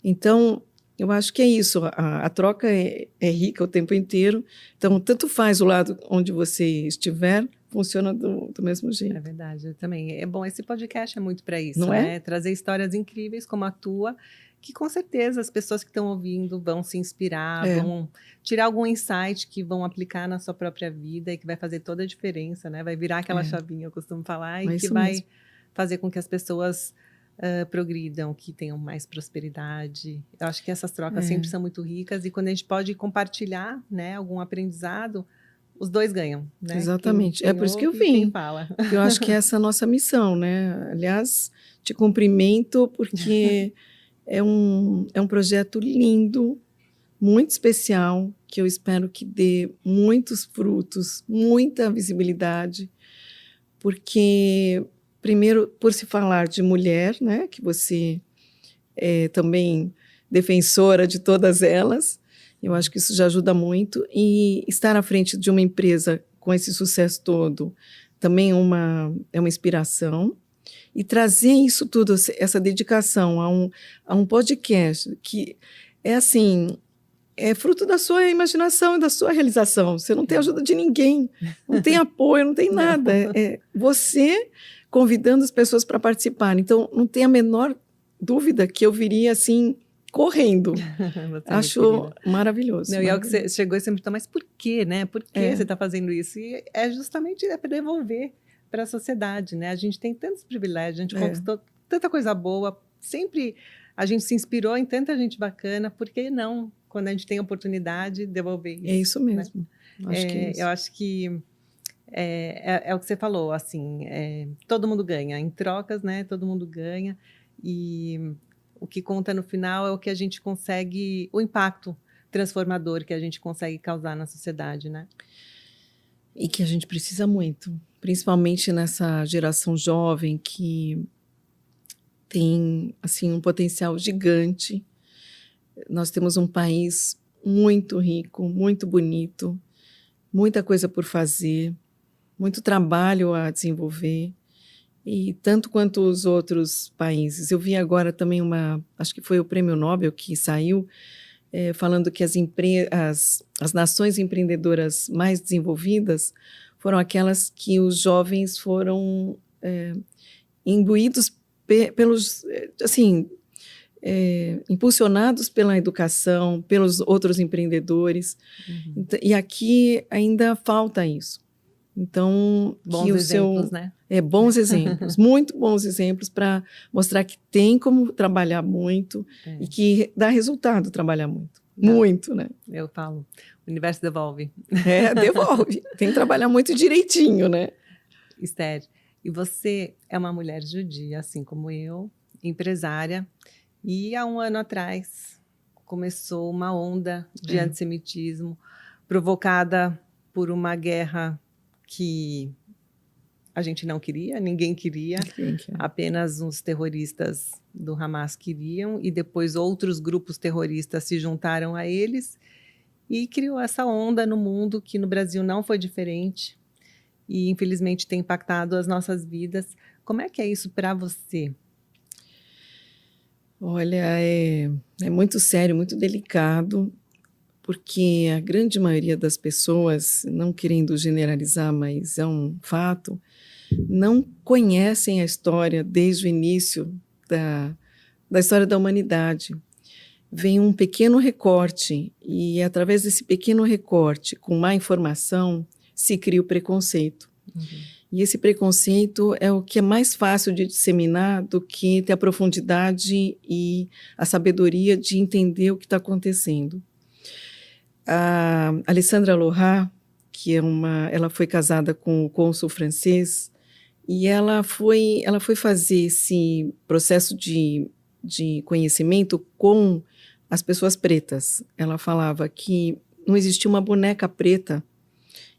Speaker 1: Então, eu acho que é isso. A troca é rica o tempo inteiro. Então, tanto faz o lado onde você estiver, funciona do mesmo jeito.
Speaker 2: É verdade, também. É bom, esse podcast é muito para isso,
Speaker 1: não
Speaker 2: né?
Speaker 1: É?
Speaker 2: Trazer histórias incríveis como a tua, que com certeza as pessoas que estão ouvindo vão se inspirar, vão tirar algum insight que vão aplicar na sua própria vida e que vai fazer toda a diferença, né? Vai virar aquela chavinha, eu costumo falar, e que vai fazer com que as pessoas progridam, que tenham mais prosperidade. Eu acho que essas trocas sempre são muito ricas, e quando a gente pode compartilhar, né, algum aprendizado, os dois ganham, né?
Speaker 1: Exatamente.
Speaker 2: Quem
Speaker 1: É por isso que eu
Speaker 2: ouve e quem
Speaker 1: vim.
Speaker 2: fala.
Speaker 1: Eu acho que essa é a nossa missão, né? Aliás, te cumprimento porque é um projeto lindo, muito especial, que eu espero que dê muitos frutos, muita visibilidade, porque, primeiro, por se falar de mulher, né? Que você é também defensora de todas elas, eu acho que isso já ajuda muito, e estar à frente de uma empresa com esse sucesso todo também é uma inspiração, e trazer isso tudo, essa dedicação a um podcast que é assim, é fruto da sua imaginação e da sua realização. Você não tem ajuda de ninguém, não tem apoio, não tem nada. É você convidando as pessoas para participar. Então, não tem a menor dúvida que eu viria assim, correndo.
Speaker 2: Você é muito
Speaker 1: Acho
Speaker 2: querida.
Speaker 1: maravilhoso.
Speaker 2: Não, e é o que você chegou e você me perguntou, mas por quê, né? Por que
Speaker 1: É.
Speaker 2: você está fazendo isso? E é justamente para devolver para a sociedade, né? A gente tem tantos privilégios, a gente conquistou tanta coisa boa, sempre a gente se inspirou em tanta gente bacana, por que não, quando a gente tem oportunidade, devolver isso?
Speaker 1: É isso mesmo.
Speaker 2: Né?
Speaker 1: Acho que é isso.
Speaker 2: Eu acho que é o que você falou, assim, todo mundo ganha, em trocas, né? Todo mundo ganha, e o que conta no final é o que a gente consegue, o impacto transformador que a gente consegue causar na sociedade, né?
Speaker 1: E que a gente precisa muito, principalmente nessa geração jovem que tem assim um potencial gigante. Nós temos um país muito rico, muito bonito, muita coisa por fazer, muito trabalho a desenvolver, e tanto quanto os outros países. Eu vi agora também acho que foi o Prêmio Nobel que saiu, falando que as nações empreendedoras mais desenvolvidas foram aquelas que os jovens foram imbuídos pelos, assim, impulsionados pela educação, pelos outros empreendedores.
Speaker 2: Uhum.
Speaker 1: E aqui ainda falta isso. Então,
Speaker 2: Bons exemplos, né?
Speaker 1: Bons exemplos, muito bons exemplos para mostrar que tem como trabalhar muito e que dá resultado trabalhar muito. Muito, né?
Speaker 2: Eu falo, o universo devolve.
Speaker 1: Devolve. Tem que trabalhar muito direitinho, né?
Speaker 2: Esther, e você é uma mulher judia, assim como eu, empresária, e há um ano atrás começou uma onda de antissemitismo provocada por uma guerra que a gente não queria, ninguém queria, apenas uns terroristas do Hamas queriam, e depois outros grupos terroristas se juntaram a eles e criou essa onda no mundo que no Brasil não foi diferente e infelizmente tem impactado as nossas vidas. Como é que é isso para você?
Speaker 1: Olha, é muito sério, muito delicado, porque a grande maioria das pessoas, não querendo generalizar, mas é um fato, não conhecem a história desde o início da história da humanidade. Vem um pequeno recorte e, através desse pequeno recorte, com má informação, se cria o preconceito. Uhum. E esse preconceito é o que é mais fácil de disseminar do que ter a profundidade e a sabedoria de entender o que está acontecendo. A Alessandra Lohá, ela foi casada com o cônsul francês, e ela foi fazer esse processo de conhecimento com as pessoas pretas. Ela falava que não existia uma boneca preta,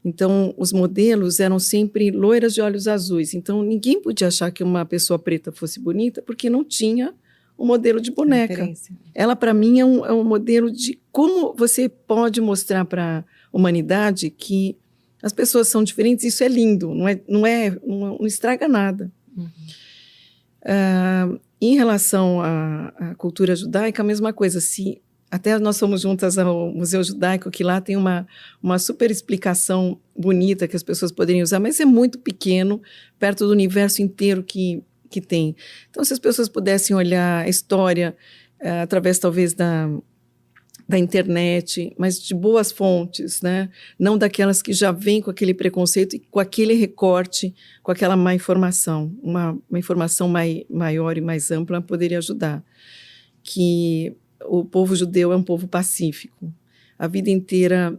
Speaker 1: então os modelos eram sempre loiras de olhos azuis, então ninguém podia achar que uma pessoa preta fosse bonita porque não tinha um modelo de boneca. Ela, para mim, é um modelo de como você pode mostrar para a humanidade que as pessoas são diferentes. Isso é lindo, não estraga nada. Uhum. Em relação à cultura judaica, a mesma coisa. Até nós fomos juntas ao Museu Judaico, que lá tem uma super explicação bonita que as pessoas poderiam usar, mas é muito pequeno, perto do universo inteiro que tem. Então, se as pessoas pudessem olhar a história através, talvez, da internet, mas de boas fontes, né? Não daquelas que já vêm com aquele preconceito e com aquele recorte, com aquela má informação. Uma informação maior e mais ampla poderia ajudar. Que o povo judeu é um povo pacífico. A vida inteira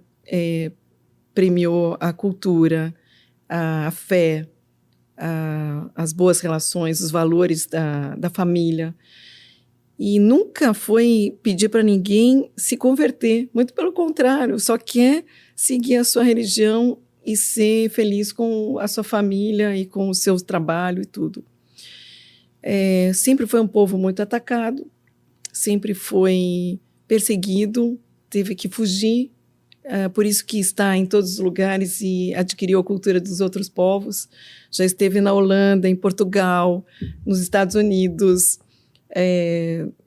Speaker 1: premiou a cultura, a fé, as boas relações, os valores da família. E nunca foi pedir para ninguém se converter, muito pelo contrário, só quer seguir a sua religião e ser feliz com a sua família e com o seu trabalho e tudo. Sempre foi um povo muito atacado, sempre foi perseguido, teve que fugir, por isso que está em todos os lugares e adquiriu a cultura dos outros povos. Já esteve na Holanda, em Portugal, nos Estados Unidos,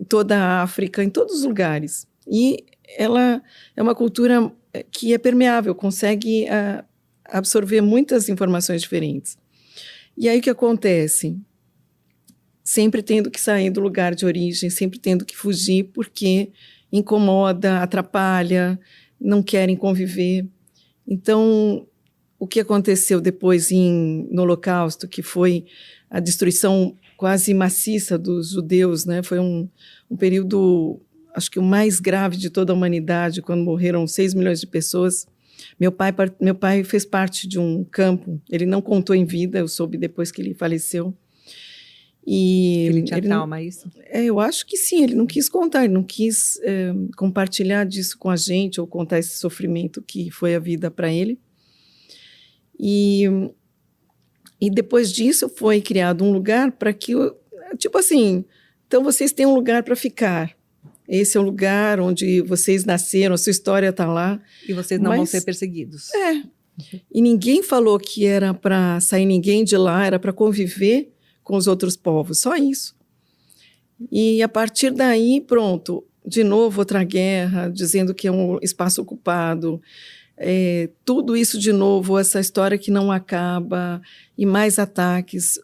Speaker 1: toda a África, em todos os lugares. E ela é uma cultura que é permeável, consegue absorver muitas informações diferentes. E aí o que acontece? Sempre tendo que sair do lugar de origem, sempre tendo que fugir, porque incomoda, atrapalha, não querem conviver. Então, o que aconteceu depois no Holocausto, que foi a destruição quase maciça dos judeus, né? Foi um período, acho que o mais grave de toda a humanidade, quando morreram 6 milhões de pessoas. Meu pai fez parte de um campo, ele não contou em vida, eu soube depois que ele faleceu. E
Speaker 2: ele tinha trauma, isso?
Speaker 1: Eu acho que sim, ele não quis contar, ele não quis compartilhar disso com a gente ou contar esse sofrimento que foi a vida para ele. E depois disso foi criado um lugar para que, tipo assim, então vocês têm um lugar para ficar. Esse é o lugar onde vocês nasceram, a sua história está lá.
Speaker 2: E vocês não vão ser perseguidos.
Speaker 1: E ninguém falou que era para sair ninguém de lá, era para conviver com os outros povos, só isso. E a partir daí, pronto, de novo outra guerra, dizendo que é um espaço ocupado, tudo isso de novo, essa história que não acaba, e mais ataques.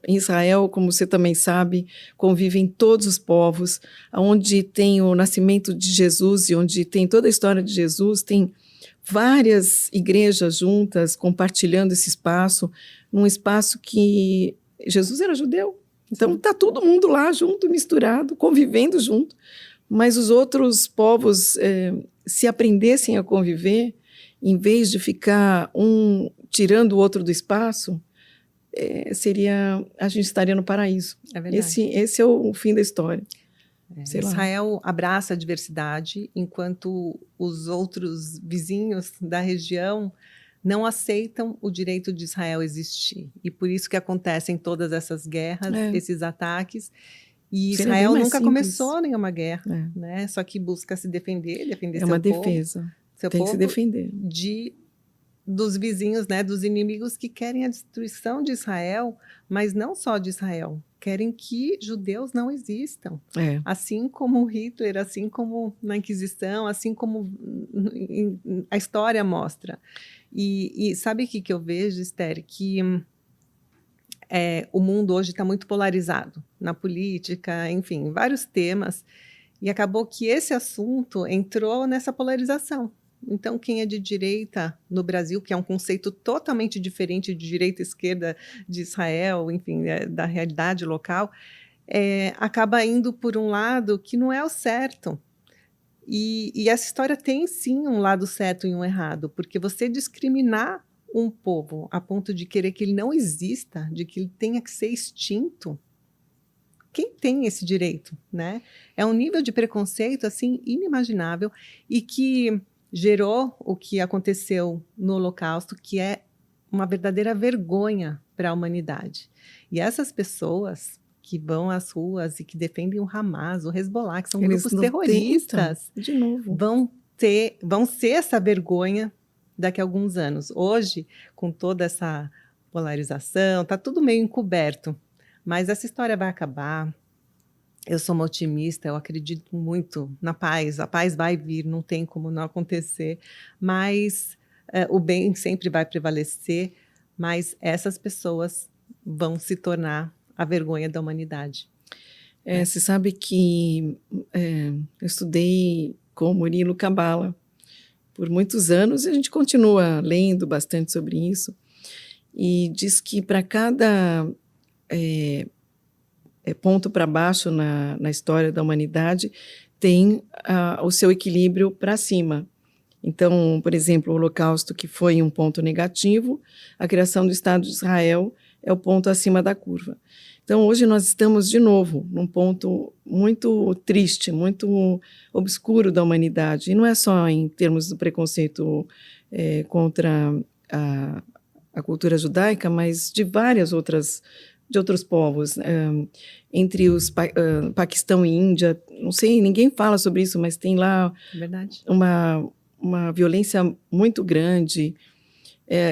Speaker 1: Em Israel, como você também sabe, convivem todos os povos, onde tem o nascimento de Jesus e onde tem toda a história de Jesus, tem várias igrejas juntas compartilhando esse espaço, num espaço que Jesus era judeu. Então está todo mundo lá junto, misturado, convivendo junto. Mas os outros povos, se aprendessem a conviver, em vez de ficar um tirando o outro do espaço, a gente estaria no paraíso.
Speaker 2: É verdade.
Speaker 1: Esse é o fim da história.
Speaker 2: Israel abraça a diversidade, enquanto os outros vizinhos da região não aceitam o direito de Israel existir. E por isso que acontecem todas essas guerras, esses ataques. E Israel nunca começou nenhuma guerra, né? Só que busca se defender seu povo.
Speaker 1: É uma defesa. Tem que se defender.
Speaker 2: Dos vizinhos, né, dos inimigos que querem a destruição de Israel, mas não só de Israel, querem que judeus não existam. Assim como Hitler, assim como na Inquisição, assim como a história mostra. E sabe o que eu vejo, Esther? Que o mundo hoje está muito polarizado, na política, enfim, vários temas, e acabou que esse assunto entrou nessa polarização. Então, quem é de direita no Brasil, que é um conceito totalmente diferente de direita e esquerda de Israel, enfim, da realidade local, acaba indo por um lado que não é o certo. E essa história tem, sim, um lado certo e um errado, porque você discriminar um povo a ponto de querer que ele não exista, de que ele tenha que ser extinto, quem tem esse direito, né? É um nível de preconceito, assim, inimaginável, e que gerou o que aconteceu no Holocausto, que é uma verdadeira vergonha para a humanidade. E essas pessoas que vão às ruas e que defendem o Hamas, o Hezbollah, que são grupos terroristas,
Speaker 1: de novo,
Speaker 2: vão ser essa vergonha daqui a alguns anos. Hoje, com toda essa polarização, está tudo meio encoberto, mas essa história vai acabar. Eu sou uma otimista, eu acredito muito na paz. A paz vai vir, não tem como não acontecer, mas o bem sempre vai prevalecer, mas essas pessoas vão se tornar a vergonha da humanidade.
Speaker 1: Você sabe que eu estudei com o Murilo Cabala por muitos anos e a gente continua lendo bastante sobre isso, e diz que para cada ponto para baixo na história da humanidade tem o seu equilíbrio para cima. Então, por exemplo, o Holocausto, que foi um ponto negativo, a criação do Estado de Israel é o ponto acima da curva. Então, hoje nós estamos, de novo, num ponto muito triste, muito obscuro da humanidade. E não é só em termos do preconceito contra a cultura judaica, mas de de outros povos. Entre os Paquistão e Índia, não sei, ninguém fala sobre isso, mas tem lá
Speaker 2: Verdade.
Speaker 1: uma violência muito grande.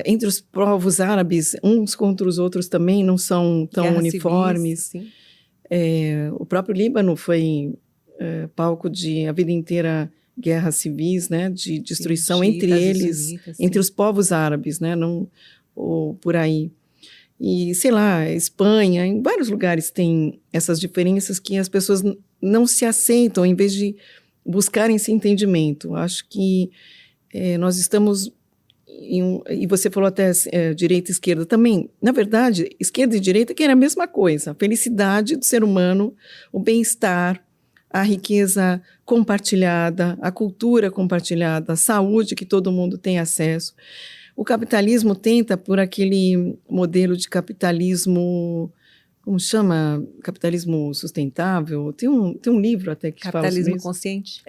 Speaker 1: Entre os povos árabes, uns contra os outros também não são tão
Speaker 2: Guerras
Speaker 1: uniformes.
Speaker 2: civis, sim.
Speaker 1: O próprio Líbano foi palco de a vida inteira guerras civis, né, de destruição entre eles,
Speaker 2: sunitas,
Speaker 1: entre os povos árabes, né, não, ou por aí. E, sei lá, Espanha, em vários lugares tem essas diferenças que as pessoas não se aceitam em vez de buscarem esse entendimento. Acho que nós estamos e você falou até direita e esquerda também. Na verdade, esquerda e direita querem a mesma coisa: a felicidade do ser humano, o bem-estar, a riqueza compartilhada, a cultura compartilhada, a saúde que todo mundo tem acesso. O capitalismo tenta por aquele modelo de capitalismo, como chama? Capitalismo sustentável. Tem um livro até que fala sobre isso.
Speaker 2: Capitalismo consciente.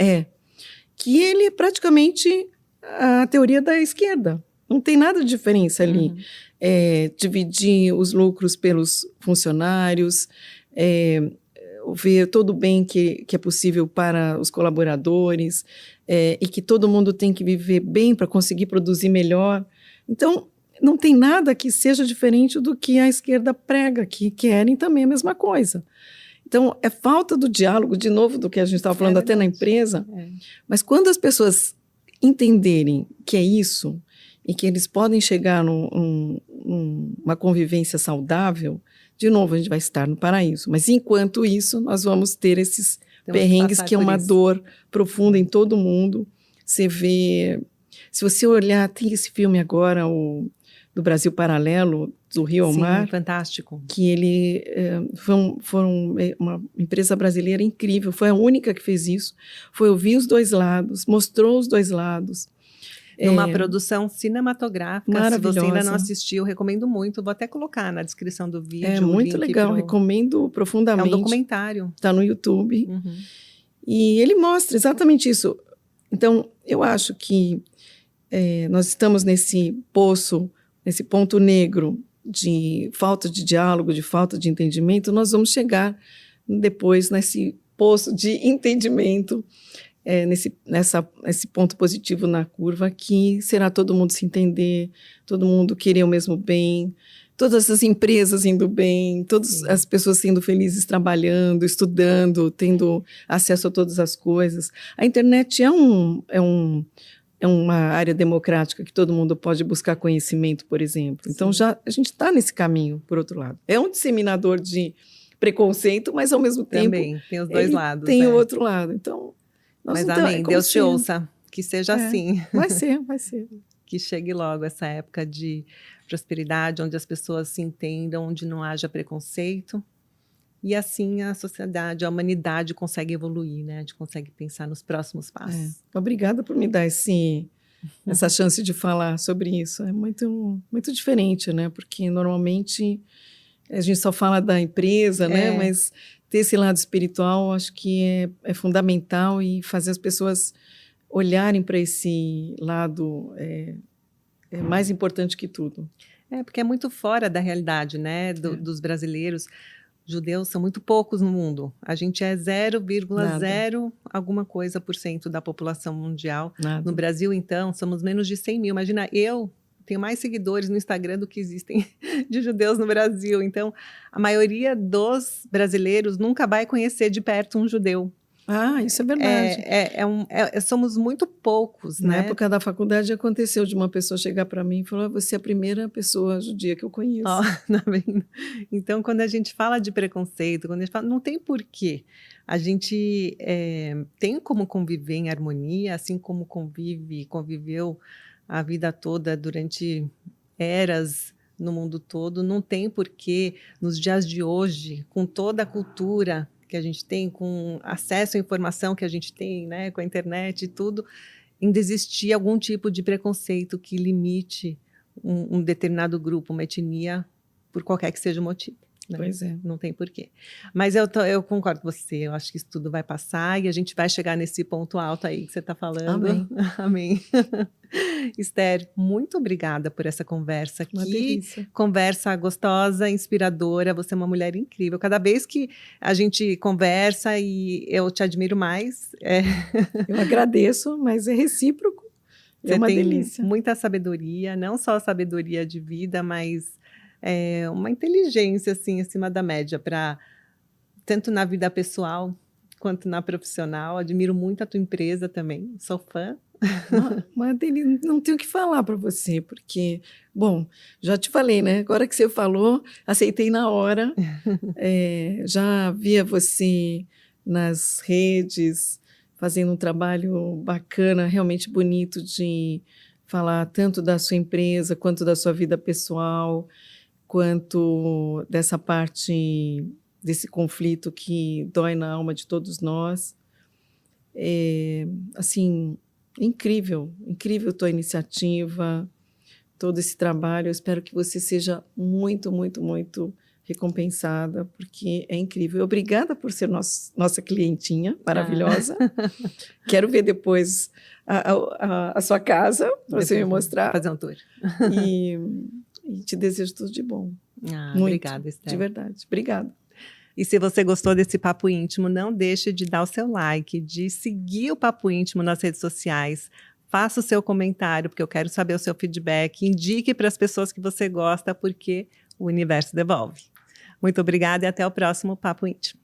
Speaker 1: Que ele é praticamente a teoria da esquerda. Não tem nada de diferença ali. Dividir os lucros pelos funcionários, ver todo o bem que é possível para os colaboradores, e que todo mundo tem que viver bem para conseguir produzir melhor. Então, não tem nada que seja diferente do que a esquerda prega, que querem também a mesma coisa. Então, é falta do diálogo, de novo, do que a gente estava falando até na empresa. Mas quando as pessoas entenderem que é isso, e que eles podem chegar numa convivência saudável, de novo, a gente vai estar no paraíso. Mas, enquanto isso, nós vamos ter esses perrengues, que é uma dor profunda em todo mundo. Você vê... Se você olhar, tem esse filme agora, do Brasil Paralelo, do Rio ao Mar.
Speaker 2: Sim, fantástico.
Speaker 1: Que ele foi uma empresa brasileira incrível, foi a única que fez isso. Foi ouvir os dois lados, mostrou os dois lados.
Speaker 2: Numa produção cinematográfica.
Speaker 1: Maravilhosa.
Speaker 2: Se você ainda não assistiu, recomendo muito. Vou até colocar na descrição do vídeo.
Speaker 1: É muito legal, recomendo profundamente.
Speaker 2: É um documentário.
Speaker 1: Está no YouTube. E ele mostra exatamente isso. Então, eu acho que nós estamos nesse poço, nesse ponto negro de falta de diálogo, de falta de entendimento. Nós vamos chegar depois nesse poço de entendimento, nesse ponto positivo na curva, que será todo mundo se entender, todo mundo querer o mesmo bem, todas as empresas indo bem, todas as pessoas sendo felizes trabalhando, estudando, tendo acesso a todas as coisas. A internet é uma área democrática que todo mundo pode buscar conhecimento, por exemplo. Então, a gente está nesse caminho, por outro lado. É um disseminador de preconceito, mas, ao mesmo tempo...
Speaker 2: Também, tem os dois lados.
Speaker 1: Tem o outro lado. Então,
Speaker 2: mas, amém, Deus te ouça. Que seja assim.
Speaker 1: Vai ser.
Speaker 2: Que chegue logo essa época de prosperidade, onde as pessoas se entendam, onde não haja preconceito. E assim a sociedade, a humanidade consegue evoluir, né? A gente consegue pensar nos próximos passos.
Speaker 1: Obrigada por me dar essa chance de falar sobre isso. É muito, muito diferente, né? Porque normalmente a gente só fala da empresa, né? Mas ter esse lado espiritual, acho que é fundamental, e fazer as pessoas olharem para esse lado é mais importante que tudo.
Speaker 2: Porque é muito fora da realidade, né? Dos brasileiros. Judeus são muito poucos no mundo. A gente é 0,0 alguma coisa % da população mundial.
Speaker 1: Nada.
Speaker 2: No Brasil, então, somos menos de 100 mil. Imagina, eu tenho mais seguidores no Instagram do que existem de judeus no Brasil. Então, a maioria dos brasileiros nunca vai conhecer de perto um judeu.
Speaker 1: Isso é verdade.
Speaker 2: Somos muito poucos,
Speaker 1: Na
Speaker 2: né?
Speaker 1: época da faculdade, aconteceu de uma pessoa chegar para mim e falar: você é a primeira pessoa judia que eu conheço.
Speaker 2: Tá vendo? Então, quando a gente fala de preconceito, quando a gente fala, não tem porquê. A gente tem como conviver em harmonia, assim como conviveu a vida toda durante eras no mundo todo. Não tem porquê, nos dias de hoje, com toda a cultura que a gente tem, com acesso à informação que a gente tem, né, com a internet e tudo, ainda existir algum tipo de preconceito que limite um determinado grupo, uma etnia, por qualquer que seja o motivo. Né?
Speaker 1: Pois é.
Speaker 2: Não tem porquê. Mas eu concordo com você, eu acho que isso tudo vai passar e a gente vai chegar nesse ponto alto aí que você está falando.
Speaker 1: Amém.
Speaker 2: Amém. Esther, muito obrigada por essa conversa aqui.
Speaker 1: Uma delícia.
Speaker 2: Conversa gostosa, inspiradora. Você é uma mulher incrível. Cada vez que a gente conversa e eu te admiro mais.
Speaker 1: Eu agradeço, mas é recíproco. É uma delícia.
Speaker 2: Muita sabedoria, não só sabedoria de vida, mas uma inteligência assim acima da média para tanto na vida pessoal quanto na profissional. Admiro muito a tua empresa também. Sou fã.
Speaker 1: Uma delícia. Não tenho o que falar para você, porque, bom, já te falei, né? Agora que você falou, aceitei na hora. Já via você nas redes, fazendo um trabalho bacana, realmente bonito de falar tanto da sua empresa, quanto da sua vida pessoal, quanto dessa parte desse conflito que dói na alma de todos nós. Assim, incrível tua iniciativa, todo esse trabalho. Eu espero que você seja muito, muito, muito recompensada, porque é incrível. Obrigada por ser nossa clientinha maravilhosa. Quero ver depois a sua casa, para você me mostrar.
Speaker 2: Fazer um tour.
Speaker 1: E te desejo tudo de bom. Muito,
Speaker 2: obrigada, Esther.
Speaker 1: De verdade. Obrigada.
Speaker 2: E se você gostou desse Papo Íntimo, não deixe de dar o seu like, de seguir o Papo Íntimo nas redes sociais. Faça o seu comentário, porque eu quero saber o seu feedback. Indique para as pessoas que você gosta, porque o universo devolve. Muito obrigada e até o próximo Papo Íntimo.